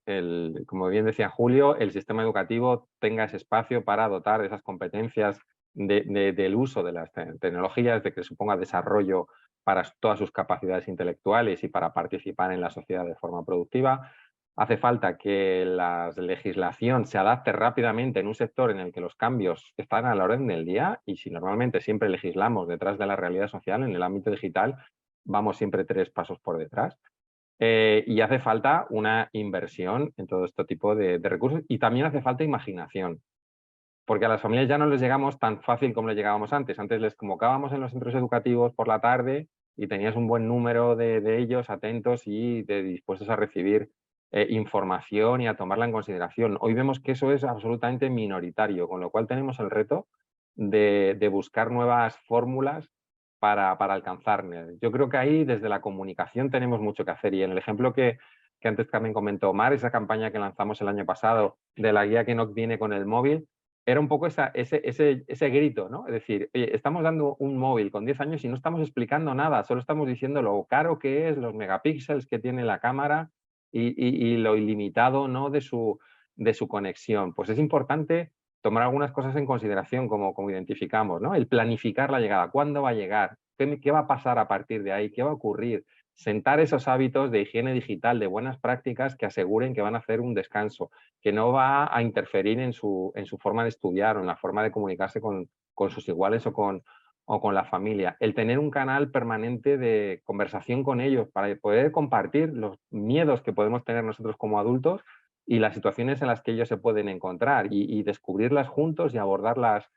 como bien decía Julio, el sistema educativo tenga ese espacio para dotar de esas competencias del uso de las tecnologías, de que suponga desarrollo para todas sus capacidades intelectuales y para participar en la sociedad de forma productiva. Hace falta que la legislación se adapte rápidamente en un sector en el que los cambios están a la orden del día, y si normalmente siempre legislamos detrás de la realidad social, en el ámbito digital vamos siempre 3 pasos por detrás. Y hace falta una inversión en todo este tipo de recursos, y también hace falta imaginación, porque a las familias ya no les llegamos tan fácil como les llegábamos antes. Antes les convocábamos en los centros educativos por la tarde y tenías un buen número de ellos atentos y dispuestos a recibir información y a tomarla en consideración. Hoy vemos que eso es absolutamente minoritario, con lo cual tenemos el reto de buscar nuevas fórmulas para alcanzarle. Yo creo que ahí desde la comunicación tenemos mucho que hacer, y en el ejemplo que antes también comentó Mar, esa campaña que lanzamos el año pasado de la guía que no viene con el móvil, era un poco ese grito, ¿no? Es decir, oye, estamos dando un móvil con 10 años y no estamos explicando nada, solo estamos diciendo lo caro que es, los megapíxeles que tiene la cámara y lo ilimitado, ¿no?, de su conexión. Pues es importante tomar algunas cosas en consideración, como identificamos, ¿no? El planificar la llegada. ¿Cuándo va a llegar? ¿Qué va a pasar a partir de ahí? ¿Qué va a ocurrir? Sentar esos hábitos de higiene digital, de buenas prácticas que aseguren que van a hacer un descanso, que no va a interferir en su forma de estudiar o en la forma de comunicarse con sus iguales o con la familia. El tener un canal permanente de conversación con ellos para poder compartir los miedos que podemos tener nosotros como adultos y las situaciones en las que ellos se pueden encontrar, y descubrirlas juntos y abordarlas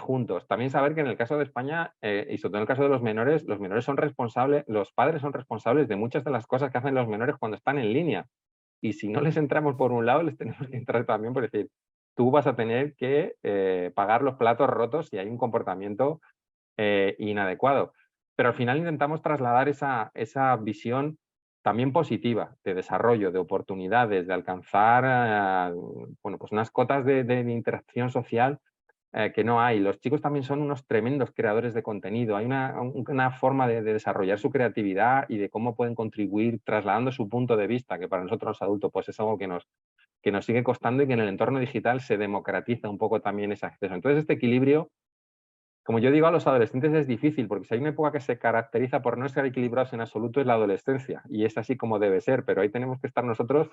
juntos. También saber que en el caso de España, y sobre todo en el caso de los menores son responsables, los padres son responsables de muchas de las cosas que hacen los menores cuando están en línea. Y si no les entramos por un lado, les tenemos que entrar también por decir, tú vas a tener que pagar los platos rotos si hay un comportamiento inadecuado. Pero al final intentamos trasladar esa visión también positiva, de desarrollo, de oportunidades, de alcanzar bueno, pues unas cotas de interacción social que no hay. Los chicos también son unos tremendos creadores de contenido. Hay una forma de desarrollar su creatividad y de cómo pueden contribuir trasladando su punto de vista, que para nosotros los adultos pues es algo que nos sigue costando y que en el entorno digital se democratiza un poco también ese acceso. Entonces este equilibrio, como yo digo a los adolescentes, es difícil, porque si hay una época que se caracteriza por no ser equilibrados en absoluto es la adolescencia, y es así como debe ser, pero ahí tenemos que estar nosotros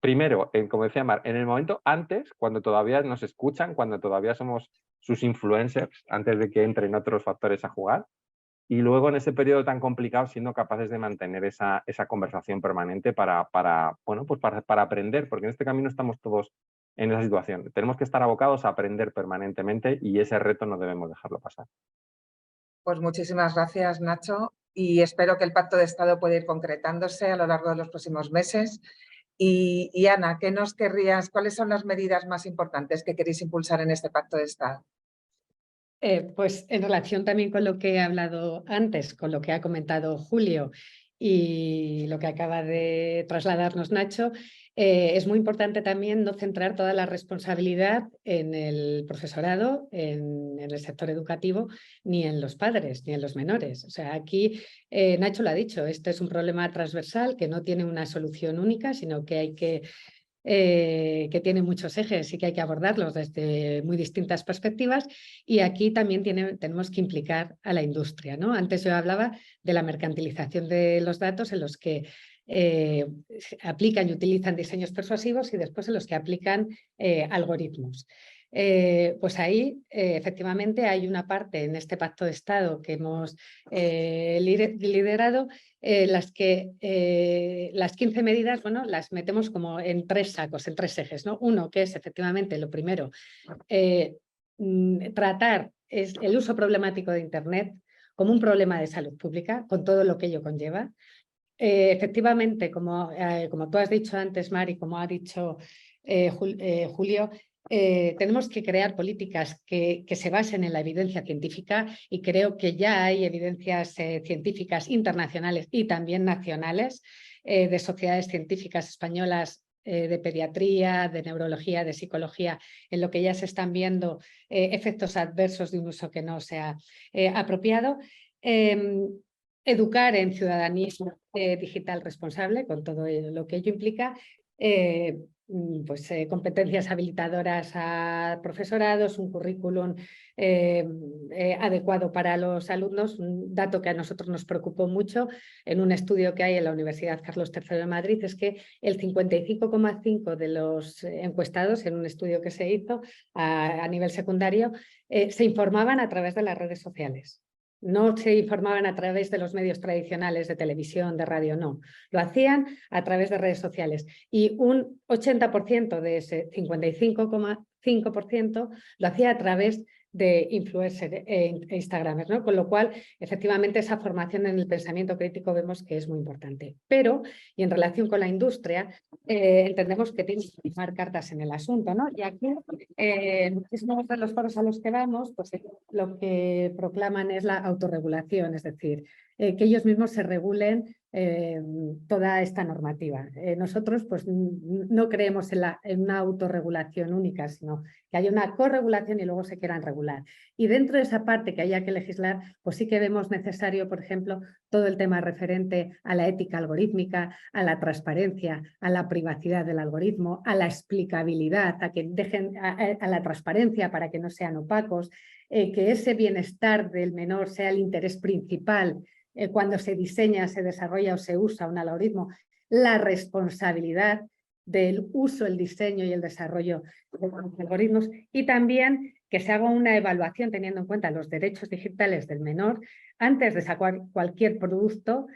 primero, como decía Mar, en el momento antes, cuando todavía nos escuchan, cuando todavía somos sus influencers, antes de que entren otros factores a jugar, y luego en ese periodo tan complicado siendo capaces de mantener esa conversación permanente para aprender, porque en este camino estamos todos en esa situación. Tenemos que estar abocados a aprender permanentemente y ese reto no debemos dejarlo pasar. Pues muchísimas gracias, Nacho, y espero que el Pacto de Estado pueda ir concretándose a lo largo de los próximos meses. Y Ana, ¿qué nos querrías? ¿Cuáles son las medidas más importantes que queréis impulsar en este Pacto de Estado? Pues en relación también con lo que he hablado antes, con lo que ha comentado Julio y lo que acaba de trasladarnos Nacho, es muy importante también no centrar toda la responsabilidad en el profesorado, en el sector educativo, ni en los padres, ni en los menores. O sea, aquí Nacho lo ha dicho, este es un problema transversal que no tiene una solución única, sino que hay que tiene muchos ejes y que hay que abordarlos desde muy distintas perspectivas, y aquí también tenemos que implicar a la industria, ¿no? Antes yo hablaba de la mercantilización de los datos en los que aplican y utilizan diseños persuasivos y después en los que aplican algoritmos. Pues ahí efectivamente hay una parte en este Pacto de Estado que hemos liderado, las 15 medidas, bueno, las metemos como en 3 sacos, en 3 ejes, ¿no? Uno, que es efectivamente lo primero, tratar el uso problemático de Internet como un problema de salud pública, con todo lo que ello conlleva. Efectivamente, como tú has dicho antes, Mar, y como ha dicho Julio, tenemos que crear políticas que se basen en la evidencia científica, y creo que ya hay evidencias científicas internacionales y también nacionales de sociedades científicas españolas de pediatría, de neurología, de psicología, en lo que ya se están viendo efectos adversos de un uso que no sea apropiado. Educar en ciudadanía digital responsable, con todo lo que ello implica, competencias habilitadoras a profesorados, un currículum adecuado para los alumnos. Un dato que a nosotros nos preocupó mucho en un estudio que hay en la Universidad Carlos III de Madrid es que el 55,5% de los encuestados, en un estudio que se hizo a nivel secundario, se informaban a través de las redes sociales. No se informaban a través de los medios tradicionales de televisión, de radio, no. Lo hacían a través de redes sociales. Y un 80% de ese 55,5% lo hacía a través de influencers e instagramers, ¿no? Con lo cual, efectivamente, esa formación en el pensamiento crítico vemos que es muy importante. Pero, y en relación con la industria, entendemos que tiene que tomar cartas en el asunto, ¿no? Y aquí, muchísimos de los foros a los que vamos, pues lo que proclaman es la autorregulación, es decir, que ellos mismos se regulen toda esta normativa. Nosotros pues no creemos en una autorregulación única, sino que haya una corregulación y luego se quieran regular. Y dentro de esa parte que haya que legislar, pues sí que vemos necesario, por ejemplo, todo el tema referente a la ética algorítmica, a la transparencia, a la privacidad del algoritmo, a la explicabilidad, a que dejen a la transparencia para que no sean opacos, que ese bienestar del menor sea el interés principal cuando se diseña, se desarrolla o se usa un algoritmo, la responsabilidad del uso, el diseño y el desarrollo de los algoritmos, y también que se haga una evaluación teniendo en cuenta los derechos digitales del menor antes de sacar cualquier producto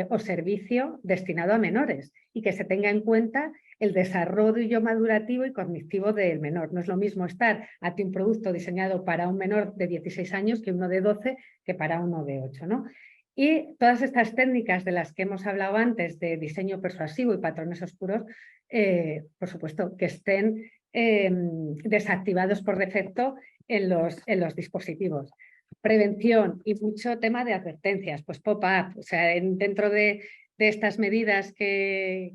o servicio destinado a menores, y que se tenga en cuenta el desarrollo madurativo y cognitivo del menor. No es lo mismo estar ante un producto diseñado para un menor de 16 años que uno de 12 que para uno de 8, ¿no? Y todas estas técnicas de las que hemos hablado antes, de diseño persuasivo y patrones oscuros, por supuesto, que estén desactivados por defecto en los dispositivos. Prevención y mucho tema de advertencias, pues pop-up, o sea, dentro de de estas medidas que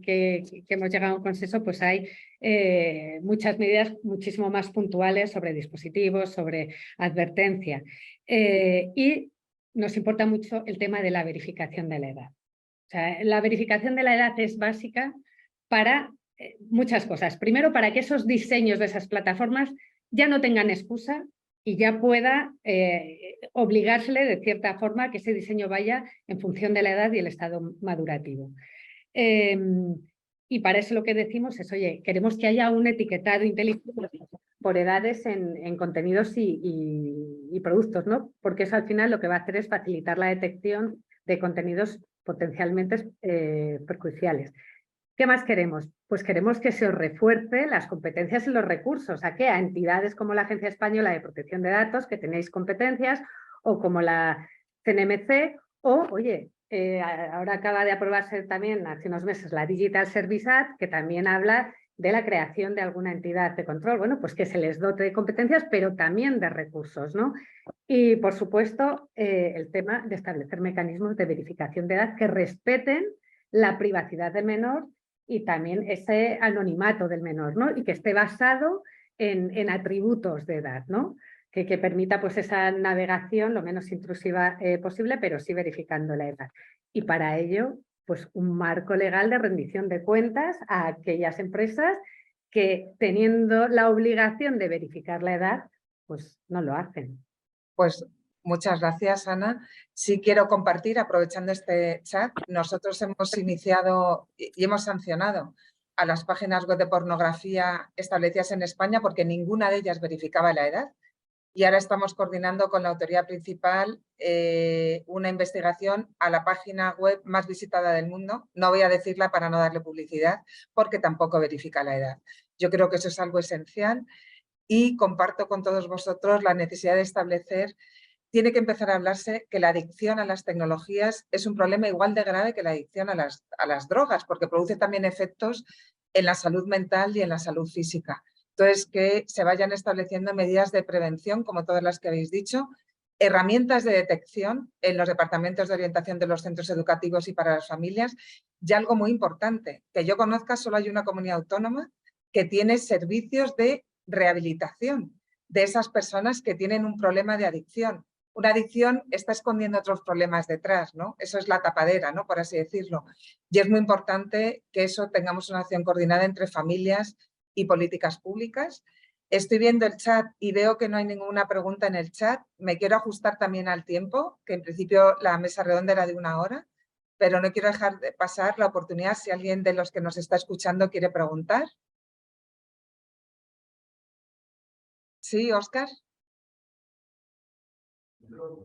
hemos llegado a un consenso, pues hay muchas medidas muchísimo más puntuales sobre dispositivos, sobre advertencia. Y nos importa mucho el tema de la verificación de la edad. O sea, la verificación de la edad es básica para muchas cosas. Primero, para que esos diseños de esas plataformas ya no tengan excusa y ya pueda obligársele de cierta forma que ese diseño vaya en función de la edad y el estado madurativo. Y para eso lo que decimos es, oye, queremos que haya un etiquetado inteligente por edades en contenidos y productos, ¿no? Porque eso al final lo que va a hacer es facilitar la detección de contenidos potencialmente perjudiciales. ¿Qué más queremos? Pues queremos que se os refuerce las competencias y los recursos. ¿A qué? A entidades como la Agencia Española de Protección de Datos, que tenéis competencias, o como la CNMC, o, oye, ahora acaba de aprobarse también hace unos meses la Digital Service Act, que también habla de la creación de alguna entidad de control. Bueno, pues que se les dote de competencias, pero también de recursos, ¿no? Y, por supuesto, el tema de establecer mecanismos de verificación de edad que respeten la privacidad del menor y también ese anonimato del menor, ¿no? Y que esté basado en atributos de edad, ¿no? Que permita pues esa navegación lo menos intrusiva posible, pero sí verificando la edad. Y para ello, pues un marco legal de rendición de cuentas a aquellas empresas que, teniendo la obligación de verificar la edad, pues no lo hacen. Pues muchas gracias, Ana. Sí quiero compartir, aprovechando este chat, nosotros hemos iniciado y hemos sancionado a las páginas web de pornografía establecidas en España porque ninguna de ellas verificaba la edad. Y ahora estamos coordinando con la autoridad principal una investigación a la página web más visitada del mundo. No voy a decirla para no darle publicidad porque tampoco verifica la edad. Yo creo que eso es algo esencial y comparto con todos vosotros la necesidad de establecer. Tiene que empezar a hablarse que la adicción a las tecnologías es un problema igual de grave que la adicción a las drogas, porque produce también efectos en la salud mental y en la salud física. Entonces, que se vayan estableciendo medidas de prevención, como todas las que habéis dicho, herramientas de detección en los departamentos de orientación de los centros educativos y para las familias, y algo muy importante, que yo conozca, solo hay una comunidad autónoma que tiene servicios de rehabilitación de esas personas que tienen un problema de adicción. Una adicción está escondiendo otros problemas detrás, ¿no? Eso es la tapadera, ¿no? Por así decirlo. Y es muy importante que eso tengamos una acción coordinada entre familias y políticas públicas. Estoy viendo el chat y veo que no hay ninguna pregunta en el chat. Me quiero ajustar también al tiempo, que en principio la mesa redonda era de 1 hora, pero no quiero dejar de pasar la oportunidad si alguien de los que nos está escuchando quiere preguntar. Sí, Óscar.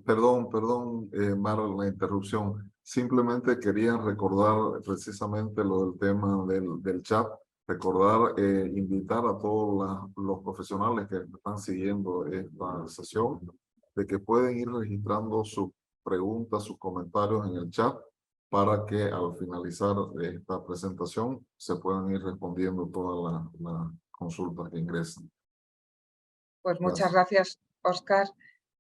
Perdón, Mara, la interrupción. Simplemente quería recordar precisamente lo del tema del chat, recordar, invitar a todos los profesionales que están siguiendo esta sesión, de que pueden ir registrando sus preguntas, sus comentarios en el chat, para que al finalizar esta presentación se puedan ir respondiendo todas las consultas que ingresan. Pues muchas gracias, Óscar.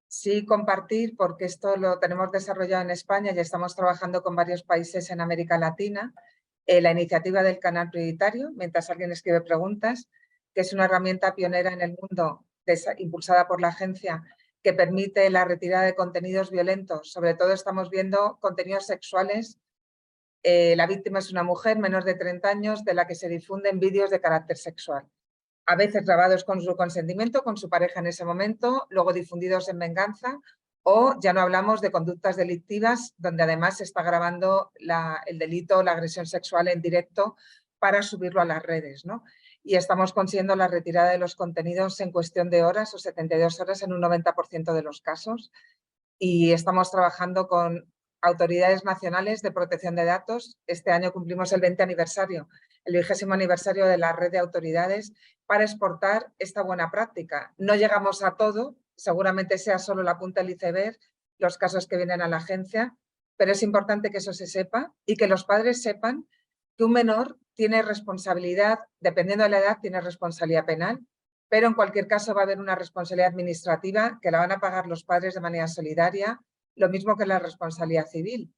Sí, compartir, porque esto lo tenemos desarrollado en España y estamos trabajando con varios países en América Latina, la iniciativa del canal prioritario, mientras alguien escribe preguntas, que es una herramienta pionera en el mundo impulsada por la agencia que permite la retirada de contenidos violentos. Sobre todo estamos viendo contenidos sexuales. La víctima es una mujer menor de 30 años de la que se difunden vídeos de carácter sexual. A veces grabados con su consentimiento, con su pareja en ese momento, luego difundidos en venganza, o ya no hablamos de conductas delictivas donde además se está grabando el delito, la agresión sexual en directo para subirlo a las redes, ¿no? Y estamos consiguiendo la retirada de los contenidos en cuestión de horas o 72 horas en un 90% de los casos. Y estamos trabajando con autoridades nacionales de protección de datos. Este año cumplimos el 20 aniversario, el 20º aniversario de la red de autoridades para exportar esta buena práctica. No llegamos a todo, seguramente sea solo la punta del iceberg, los casos que vienen a la agencia, pero es importante que eso se sepa y que los padres sepan que un menor tiene responsabilidad, dependiendo de la edad, tiene responsabilidad penal, pero en cualquier caso va a haber una responsabilidad administrativa que la van a pagar los padres de manera solidaria, lo mismo que la responsabilidad civil.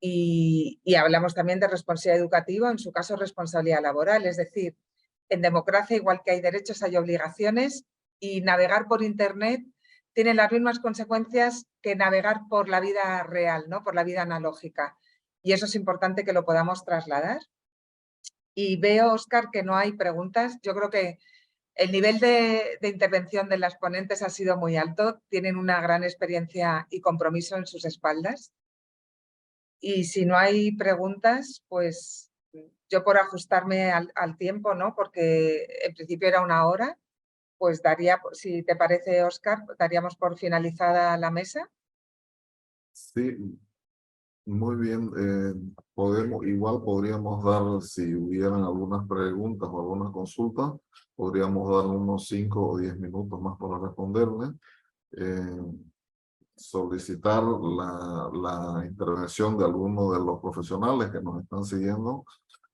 Y hablamos también de responsabilidad educativa, en su caso responsabilidad laboral, es decir, en democracia, igual que hay derechos, hay obligaciones, y navegar por Internet tiene las mismas consecuencias que navegar por la vida real, ¿no? Por la vida analógica. Y eso es importante que lo podamos trasladar. Y veo, Óscar, que no hay preguntas. Yo creo que el nivel de intervención de las ponentes ha sido muy alto. Tienen una gran experiencia y compromiso en sus espaldas. Y si no hay preguntas, pues yo por ajustarme al tiempo, ¿no? Porque en principio era 1 hora, pues daría, si te parece, Óscar, daríamos por finalizada la mesa. Sí, muy bien. Igual podríamos dar, si hubieran algunas preguntas o algunas consultas, podríamos dar unos 5 o 10 minutos más para responderle. Solicitar la intervención de alguno de los profesionales que nos están siguiendo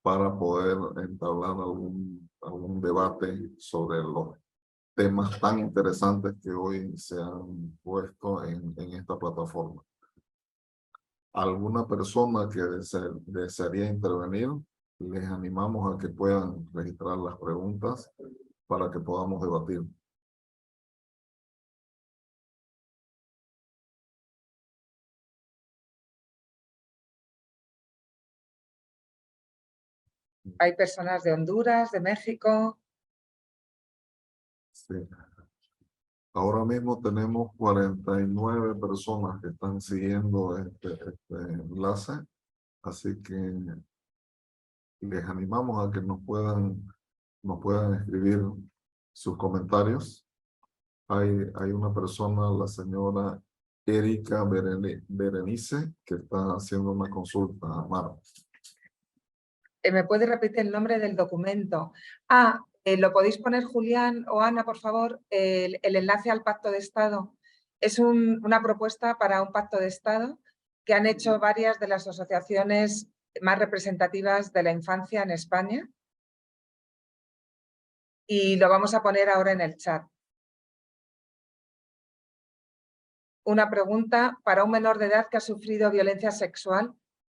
para poder entablar algún debate sobre los temas tan interesantes que hoy se han puesto en esta plataforma. ¿Alguna persona que desearía intervenir? Les animamos a que puedan registrar las preguntas para que podamos debatir. Hay personas de Honduras, de México. Sí. Ahora mismo tenemos 49 personas que están siguiendo este enlace, así que les animamos a que nos puedan escribir sus comentarios. Hay una persona, la señora Erika Berenice, que está haciendo una consulta a Mar. ¿Me puede repetir el nombre del documento? ¿Lo podéis poner, Julián o Ana, por favor? El enlace al Pacto de Estado. Es una propuesta para un Pacto de Estado que han hecho varias de las asociaciones más representativas de la infancia en España. Y lo vamos a poner ahora en el chat. Una pregunta para un menor de edad que ha sufrido violencia sexual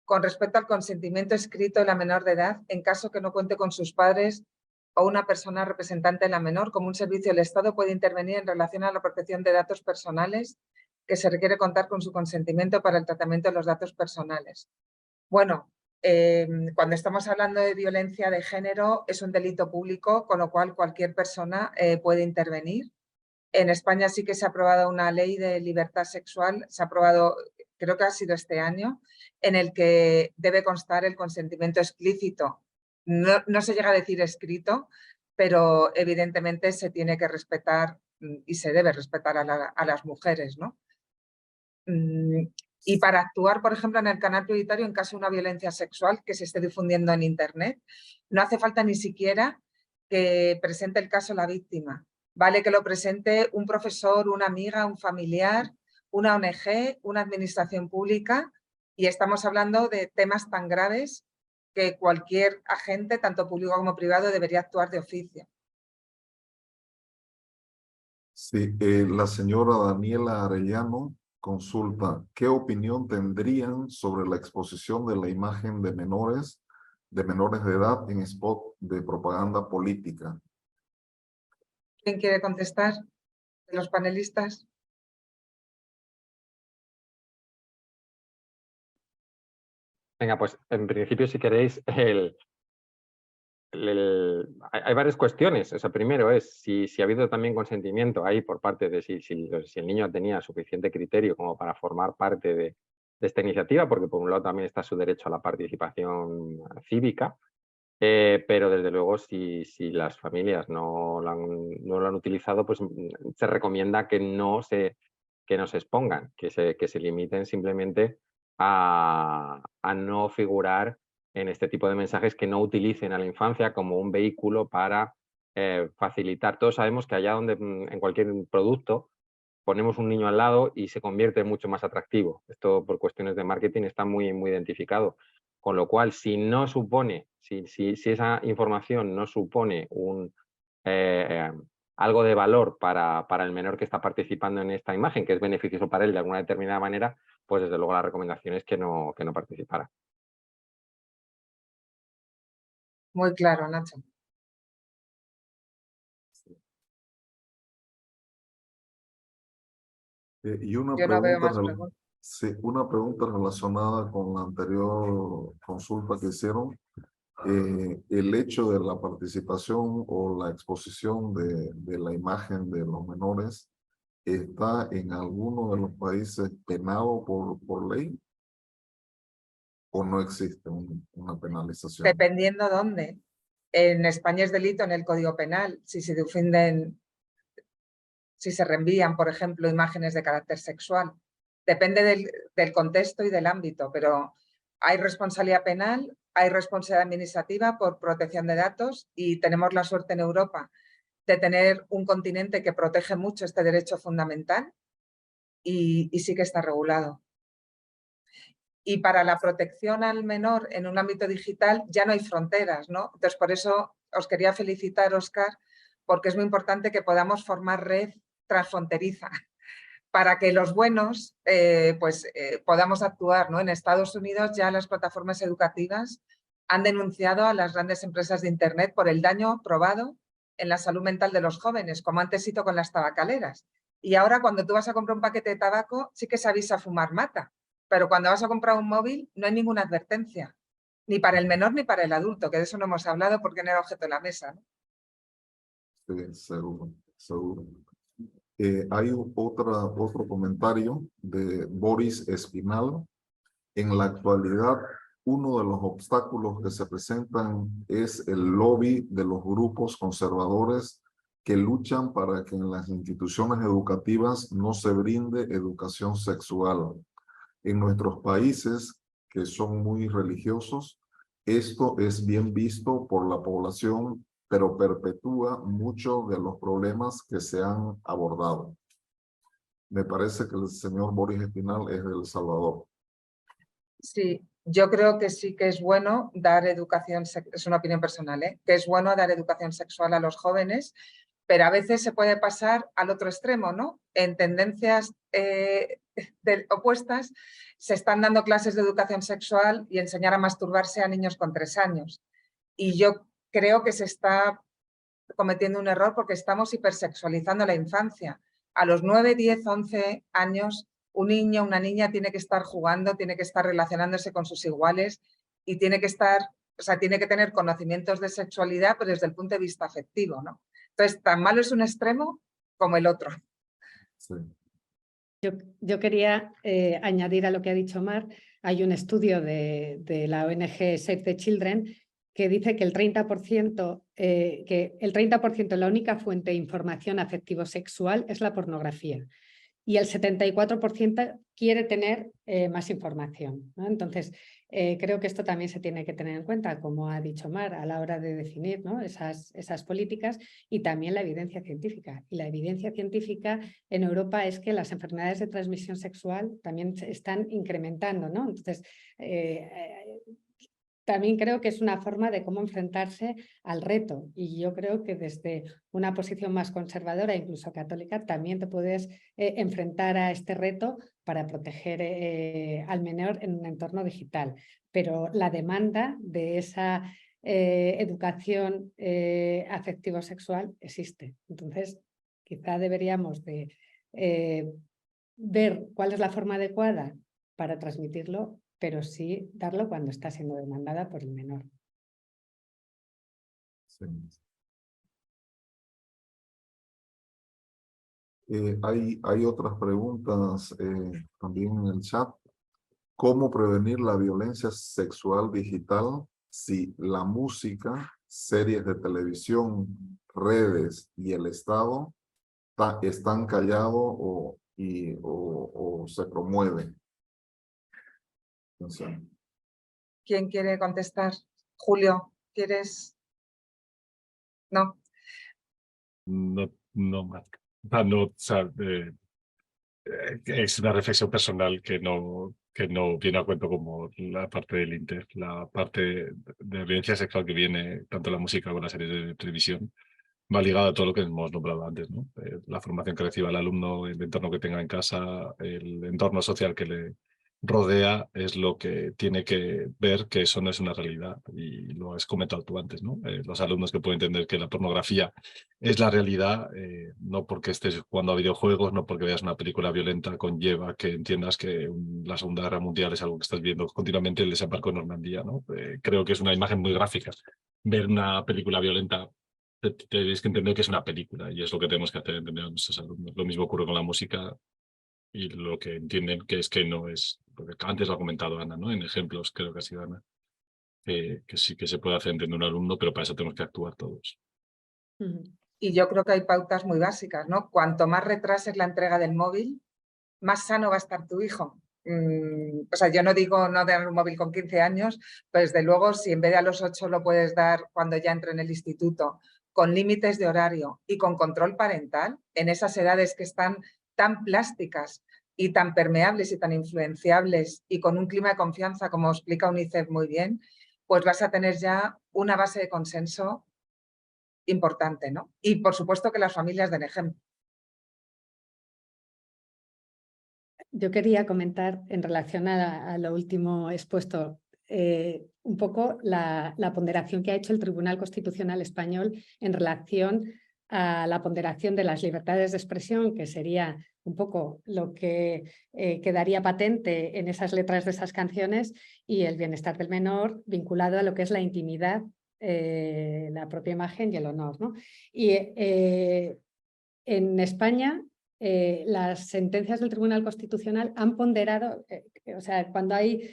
con respecto al consentimiento escrito de la menor de edad en caso que no cuente con sus padres o una persona representante de la menor. Como un servicio del Estado puede intervenir en relación a la protección de datos personales que se requiere contar con su consentimiento para el tratamiento de los datos personales. Bueno, cuando estamos hablando de violencia de género es un delito público, con lo cual cualquier persona puede intervenir. En España sí que se ha aprobado una ley de libertad sexual, se ha aprobado, creo que ha sido este año, en el que debe constar el consentimiento explícito. No se llega a decir escrito, pero evidentemente se tiene que respetar y se debe respetar a las mujeres, ¿no? Y para actuar, por ejemplo, en el canal prioritario en caso de una violencia sexual que se esté difundiendo en Internet, no hace falta ni siquiera que presente el caso la víctima. Vale que lo presente un profesor, una amiga, un familiar, una ONG, una administración pública, y estamos hablando de temas tan graves que cualquier agente, tanto público como privado, debería actuar de oficio. Sí, la señora Daniela Arellano consulta, ¿qué opinión tendrían sobre la exposición de la imagen de menores de edad en spot de propaganda política? ¿Quién quiere contestar de los panelistas? Venga, pues en principio, si queréis, hay varias cuestiones. O sea, primero es si ha habido también consentimiento ahí por parte de si el niño tenía suficiente criterio como para formar parte de esta iniciativa, porque por un lado también está su derecho a la participación cívica, pero desde luego si las familias no lo han utilizado, pues se recomienda que no se expongan, que se limiten simplemente a no figurar en este tipo de mensajes, que no utilicen a la infancia como un vehículo para facilitar. Todos sabemos que allá donde en cualquier producto ponemos un niño al lado y se convierte mucho más atractivo. Esto por cuestiones de marketing está muy, muy identificado. Con lo cual, si no supone, si esa información no supone algo de valor para el menor que está participando en esta imagen, que es beneficioso para él de alguna determinada manera, pues desde luego la recomendación es que no participara. Muy claro, Nacho. Y una Yo no veo pregunta, más preguntas. sí, una pregunta relacionada con la anterior consulta que hicieron. El hecho de la participación o la exposición de la imagen de los menores está en alguno de los países penado por ley o no existe una penalización. Dependiendo dónde. En España es delito en el Código Penal si se difunden, si se reenvían, por ejemplo, imágenes de carácter sexual. Depende del contexto y del ámbito, pero hay responsabilidad penal, hay responsabilidad administrativa por protección de datos y tenemos la suerte en Europa de tener un continente que protege mucho este derecho fundamental y sí que está regulado. Y para la protección al menor en un ámbito digital ya no hay fronteras, ¿no? Entonces, por eso os quería felicitar, Óscar, porque es muy importante que podamos formar red transfronteriza para que los buenos podamos actuar, ¿no? En Estados Unidos ya las plataformas educativas han denunciado a las grandes empresas de Internet por el daño probado en la salud mental de los jóvenes, como antes hizo con las tabacaleras. Y ahora cuando tú vas a comprar un paquete de tabaco sí que se avisa fumar mata, pero cuando vas a comprar un móvil no hay ninguna advertencia, ni para el menor ni para el adulto, que de eso no hemos hablado porque no era objeto de la mesa, ¿no? Sí, seguro, seguro. Hay otro comentario de Boris Espinal. En la actualidad, uno de los obstáculos que se presentan es el lobby de los grupos conservadores que luchan para que en las instituciones educativas no se brinde educación sexual. En nuestros países, que son muy religiosos, esto es bien visto por la población, pero perpetúa muchos de los problemas que se han abordado. Me parece que el señor Boris Espinal es de El Salvador. Sí, yo creo que sí que es bueno dar educación, es una opinión personal, que es bueno dar educación sexual a los jóvenes, pero a veces se puede pasar al otro extremo, ¿no? En tendencias opuestas se están dando clases de educación sexual y enseñar a masturbarse a niños con 3 años. Y yo creo que se está cometiendo un error porque estamos hipersexualizando la infancia. A los 9, 10, 11 años, un niño, una niña tiene que estar jugando, tiene que estar relacionándose con sus iguales y tiene que estar, o sea, tiene que tener conocimientos de sexualidad, pero desde el punto de vista afectivo, ¿no? Entonces, tan malo es un extremo como el otro. Sí. Yo quería añadir a lo que ha dicho Mar. Hay un estudio de la ONG Save the Children que dice que el 30%, la única fuente de información afectivo-sexual es la pornografía. Y el 74% quiere tener más información, ¿no? Entonces, creo que esto también se tiene que tener en cuenta, como ha dicho Mar, a la hora de definir, ¿no? esas políticas y también la evidencia científica. Y la evidencia científica en Europa es que las enfermedades de transmisión sexual también se están incrementando, ¿no? Entonces, también creo que es una forma de cómo enfrentarse al reto y yo creo que desde una posición más conservadora, incluso católica, también te puedes enfrentar a este reto para proteger al menor en un entorno digital. Pero la demanda de esa educación afectivo-sexual existe. Entonces, quizá deberíamos de ver cuál es la forma adecuada para transmitirlo, pero sí darlo cuando está siendo demandada por el menor. Sí. Hay otras preguntas también en el chat. ¿Cómo prevenir la violencia sexual digital si la música, series de televisión, redes y el Estado están callados o se promueven? ¿Quién quiere contestar? Julio, ¿quieres? No. No, o sea, es una reflexión personal que no viene a cuento como la parte del Inter, la parte de violencia sexual que viene tanto en la música como en las series de televisión. va ligado a todo lo que hemos nombrado antes, ¿no? La formación que reciba el alumno, el entorno que tenga en casa, el entorno social que le rodea es lo que tiene que ver que eso no es una realidad, y lo has comentado tú antes, ¿no? Los alumnos que pueden entender que la pornografía es la realidad, no porque estés jugando a videojuegos, no porque veas una película violenta, conlleva que entiendas que la Segunda Guerra Mundial es algo que estás viendo continuamente, el desembarco en Normandía, ¿no? Creo que es una imagen muy gráfica. Ver una película violenta, tenéis que entender que es una película, y es lo que tenemos que hacer entender a nuestros alumnos. Lo mismo ocurre con la música, y lo que entienden que es que no es, porque antes lo ha comentado Ana, ¿no? En ejemplos creo que ha sido Ana, que sí que se puede hacer entender un alumno, pero para eso tenemos que actuar todos. Y yo creo que hay pautas muy básicas, ¿no? Cuanto más retrases la entrega del móvil, más sano va a estar tu hijo. O sea, yo no digo no dar un móvil con 15 años, pero desde luego si en vez de a los 8 lo puedes dar cuando ya entre en el instituto, con límites de horario y con control parental, en esas edades que están tan plásticas y tan permeables y tan influenciables y con un clima de confianza, como explica UNICEF muy bien, pues vas a tener ya una base de consenso importante, ¿no? Y por supuesto que las familias den ejemplo. Yo quería comentar en relación a lo último expuesto un poco la ponderación que ha hecho el Tribunal Constitucional Español en relación a la ponderación de las libertades de expresión, que sería un poco lo que quedaría patente en esas letras de esas canciones, y el bienestar del menor vinculado a lo que es la intimidad, la propia imagen y el honor, ¿no? Y en España las sentencias del Tribunal Constitucional han ponderado, o sea, cuando hay,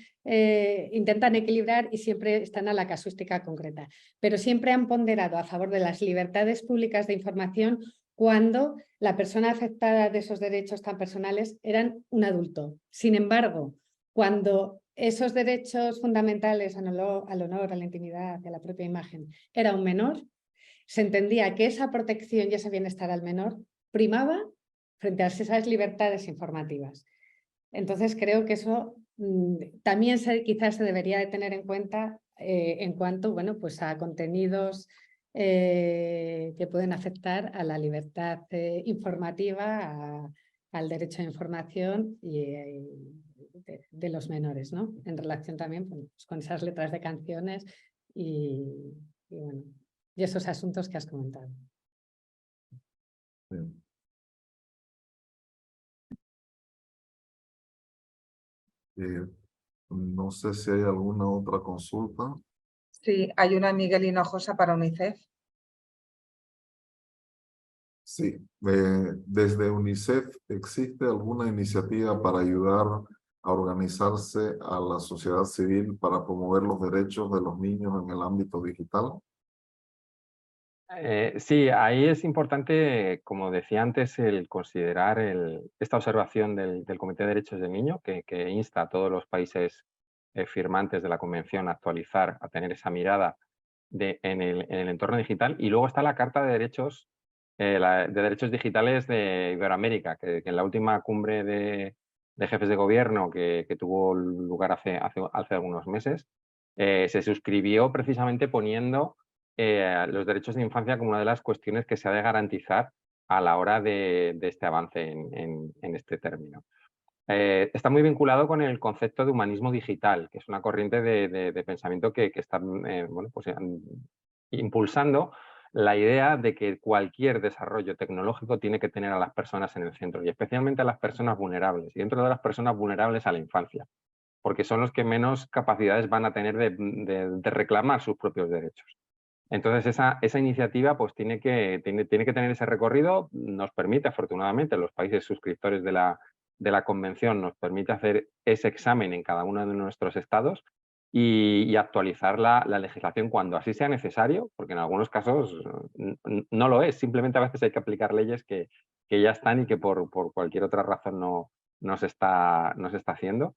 intentan equilibrar y siempre están a la casuística concreta, pero siempre han ponderado a favor de las libertades públicas de información cuando la persona afectada de esos derechos tan personales eran un adulto. Sin embargo, cuando esos derechos fundamentales al honor, a la intimidad, a la propia imagen, era un menor, se entendía que esa protección y ese bienestar al menor primaba frente a esas libertades informativas. Entonces creo que eso también quizás se debería de tener en cuenta en cuanto, bueno, pues a contenidos que pueden afectar a la libertad informativa, al derecho a información de los menores, ¿no? En relación también pues, con esas letras de canciones y bueno, y esos asuntos que has comentado. Bien. No sé si hay alguna otra consulta. Sí, hay una Miguel Hinojosa para UNICEF. Sí, desde UNICEF, ¿existe alguna iniciativa para ayudar a organizarse a la sociedad civil para promover los derechos de los niños en el ámbito digital? Sí, ahí es importante, como decía antes, el considerar esta observación del Comité de Derechos del Niño, que insta a todos los países firmantes de la Convención a actualizar, a tener esa mirada en el entorno digital. Y luego está la Carta de Derechos, de Derechos Digitales de Iberoamérica, que en la última cumbre de jefes de gobierno que tuvo lugar hace algunos meses, se suscribió precisamente poniendo los derechos de infancia como una de las cuestiones que se ha de garantizar a la hora de este avance en este término. Está muy vinculado con el concepto de humanismo digital, que es una corriente de pensamiento que está bueno, pues, impulsando la idea de que cualquier desarrollo tecnológico tiene que tener a las personas en el centro, y especialmente a las personas vulnerables, y dentro de las personas vulnerables a la infancia, porque son los que menos capacidades van a tener de reclamar sus propios derechos. Entonces, esa iniciativa pues, tiene que tener ese recorrido. Nos permite, afortunadamente, los países suscriptores de la Convención, nos permite hacer ese examen en cada uno de nuestros estados y actualizar la legislación cuando así sea necesario, porque en algunos casos no lo es. Simplemente a veces hay que aplicar leyes que ya están y que por cualquier otra razón no se está haciendo.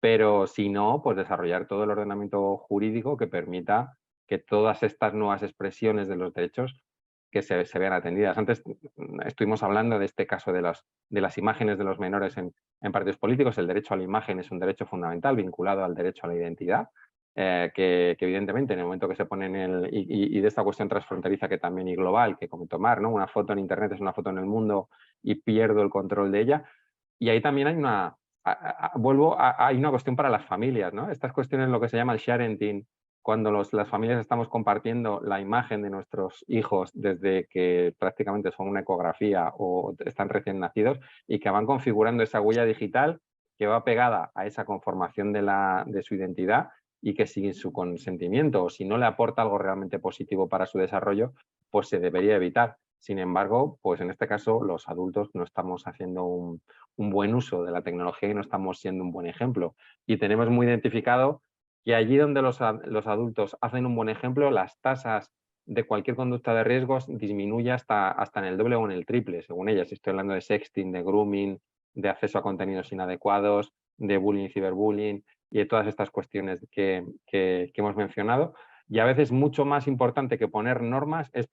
Pero si no, pues desarrollar todo el ordenamiento jurídico que permita que todas estas nuevas expresiones de los derechos que se vean atendidas. Antes estuvimos hablando de este caso de las imágenes de los menores en partidos políticos. El derecho a la imagen es un derecho fundamental vinculado al derecho a la identidad, que evidentemente en el momento que se ponen y de esta cuestión transfronteriza que también y global, que comentó Mar, ¿no? Una foto en internet es una foto en el mundo y pierdo el control de ella. Y ahí también hay hay una cuestión para las familias, ¿no? Estas cuestiones, lo que se llama el sharenting, cuando las familias estamos compartiendo la imagen de nuestros hijos desde que prácticamente son una ecografía o están recién nacidos y que van configurando esa huella digital que va pegada a esa conformación de su identidad y que sin su consentimiento o si no le aporta algo realmente positivo para su desarrollo, pues se debería evitar. Sin embargo, pues en este caso los adultos no estamos haciendo un buen uso de la tecnología y no estamos siendo un buen ejemplo. Y tenemos muy identificado que allí donde los adultos hacen un buen ejemplo, las tasas de cualquier conducta de riesgos disminuye hasta en el doble o en el triple, según ellas. Estoy hablando de sexting, de grooming, de acceso a contenidos inadecuados, de bullying y ciberbullying y de todas estas cuestiones que hemos mencionado. Y a veces mucho más importante que poner normas es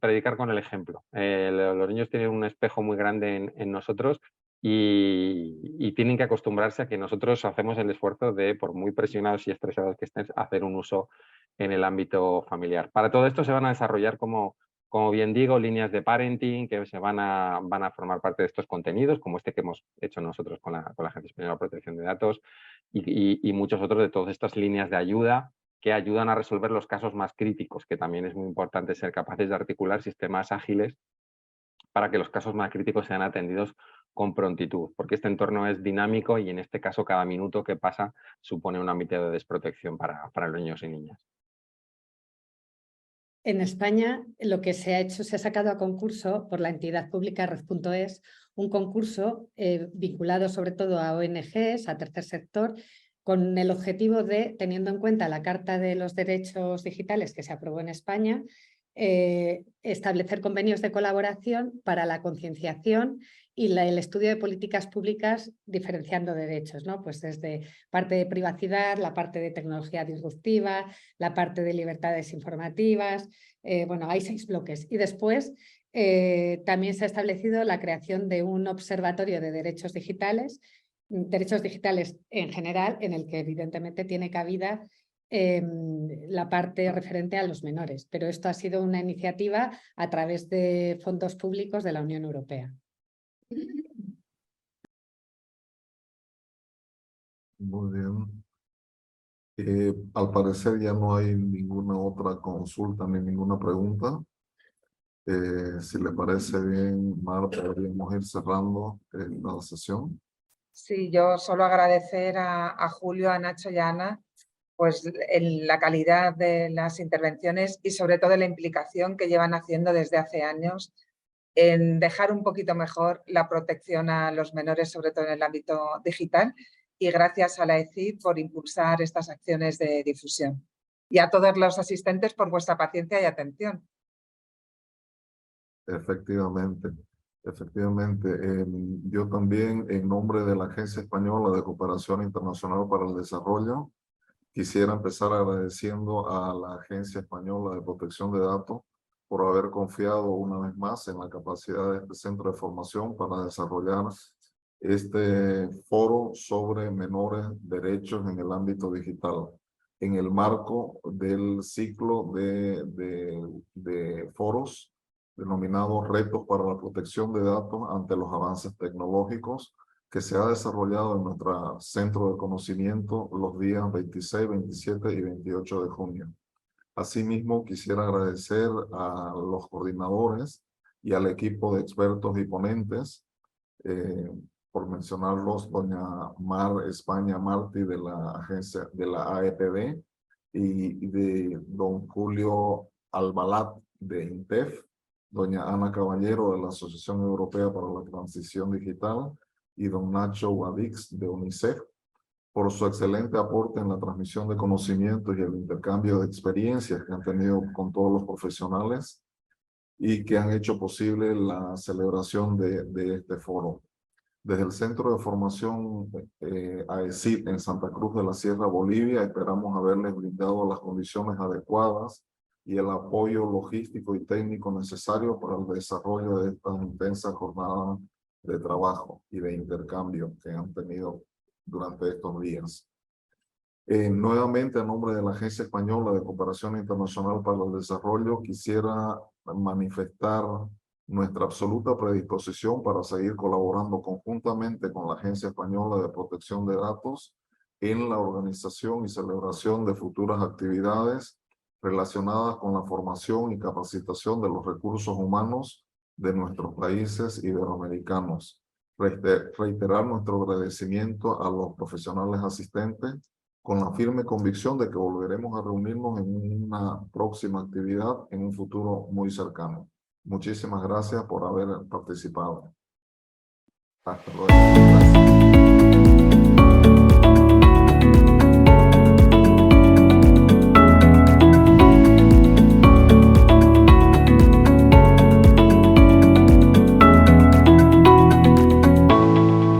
predicar con el ejemplo. Los niños tienen un espejo muy grande en nosotros y tienen que acostumbrarse a que nosotros hacemos el esfuerzo de, por muy presionados y estresados que estén, hacer un uso en el ámbito familiar. Para todo esto se van a desarrollar, como bien digo, líneas de parenting que van a formar parte de estos contenidos, como este que hemos hecho nosotros con la Agencia Española de Protección de Datos y muchos otros de todas estas líneas de ayuda que ayudan a resolver los casos más críticos, que también es muy importante ser capaces de articular sistemas ágiles para que los casos más críticos sean atendidos con prontitud, porque este entorno es dinámico y en este caso cada minuto que pasa supone un ámbito de desprotección para los niños y niñas. En España lo que se ha sacado a concurso por la entidad pública Red.es, un concurso vinculado sobre todo a ONGs, a tercer sector, con el objetivo de, teniendo en cuenta la Carta de los Derechos Digitales que se aprobó en España, establecer convenios de colaboración para la concienciación y el estudio de políticas públicas diferenciando derechos, ¿no? Pues desde parte de privacidad, la parte de tecnología disruptiva, la parte de libertades informativas, bueno, hay 6 bloques. Y después también se ha establecido la creación de un observatorio de derechos digitales en general, en el que evidentemente tiene cabida la parte referente a los menores, pero esto ha sido una iniciativa a través de fondos públicos de la Unión Europea. Muy bien. Al parecer ya no hay ninguna otra consulta ni ninguna pregunta. Si le parece bien, Mar, podríamos ir cerrando la sesión. Sí, yo solo agradecer a Julio, a Nacho y a Ana pues la calidad de las intervenciones y sobre todo la implicación que llevan haciendo desde hace años en dejar un poquito mejor la protección a los menores, sobre todo en el ámbito digital. Y gracias a la ECID por impulsar estas acciones de difusión. Y a todos los asistentes por vuestra paciencia y atención. Efectivamente, efectivamente. Yo también, en nombre de la Agencia Española de Cooperación Internacional para el Desarrollo, quisiera empezar agradeciendo a la Agencia Española de Protección de Datos por haber confiado una vez más en la capacidad de este centro de formación para desarrollar este foro sobre menores derechos en el ámbito digital, en el marco del ciclo de foros denominados Retos para la Protección de Datos ante los avances tecnológicos, que se ha desarrollado en nuestro centro de conocimiento los días 26, 27 y 28 de junio. Asimismo, quisiera agradecer a los coordinadores y al equipo de expertos y ponentes, por mencionarlos, doña Mar España Martí de la agencia de la AEPB y de don Julio Albalat de INTEF, doña Ana Caballero de la Asociación Europea para la Transición Digital y don Nacho Guadix de UNICEF, por su excelente aporte en la transmisión de conocimientos y el intercambio de experiencias que han tenido con todos los profesionales y que han hecho posible la celebración de este foro. Desde el Centro de Formación AECID en Santa Cruz de la Sierra, Bolivia, esperamos haberles brindado las condiciones adecuadas y el apoyo logístico y técnico necesario para el desarrollo de estas intensas jornadas de trabajo y de intercambio que han tenido durante estos días. Nuevamente, a nombre de la Agencia Española de Cooperación Internacional para el Desarrollo, quisiera manifestar nuestra absoluta predisposición para seguir colaborando conjuntamente con la Agencia Española de Protección de Datos en la organización y celebración de futuras actividades relacionadas con la formación y capacitación de los recursos humanos de nuestros países iberoamericanos. Reiterar nuestro agradecimiento a los profesionales asistentes con la firme convicción de que volveremos a reunirnos en una próxima actividad en un futuro muy cercano. Muchísimas gracias por haber participado. Hasta luego. Gracias.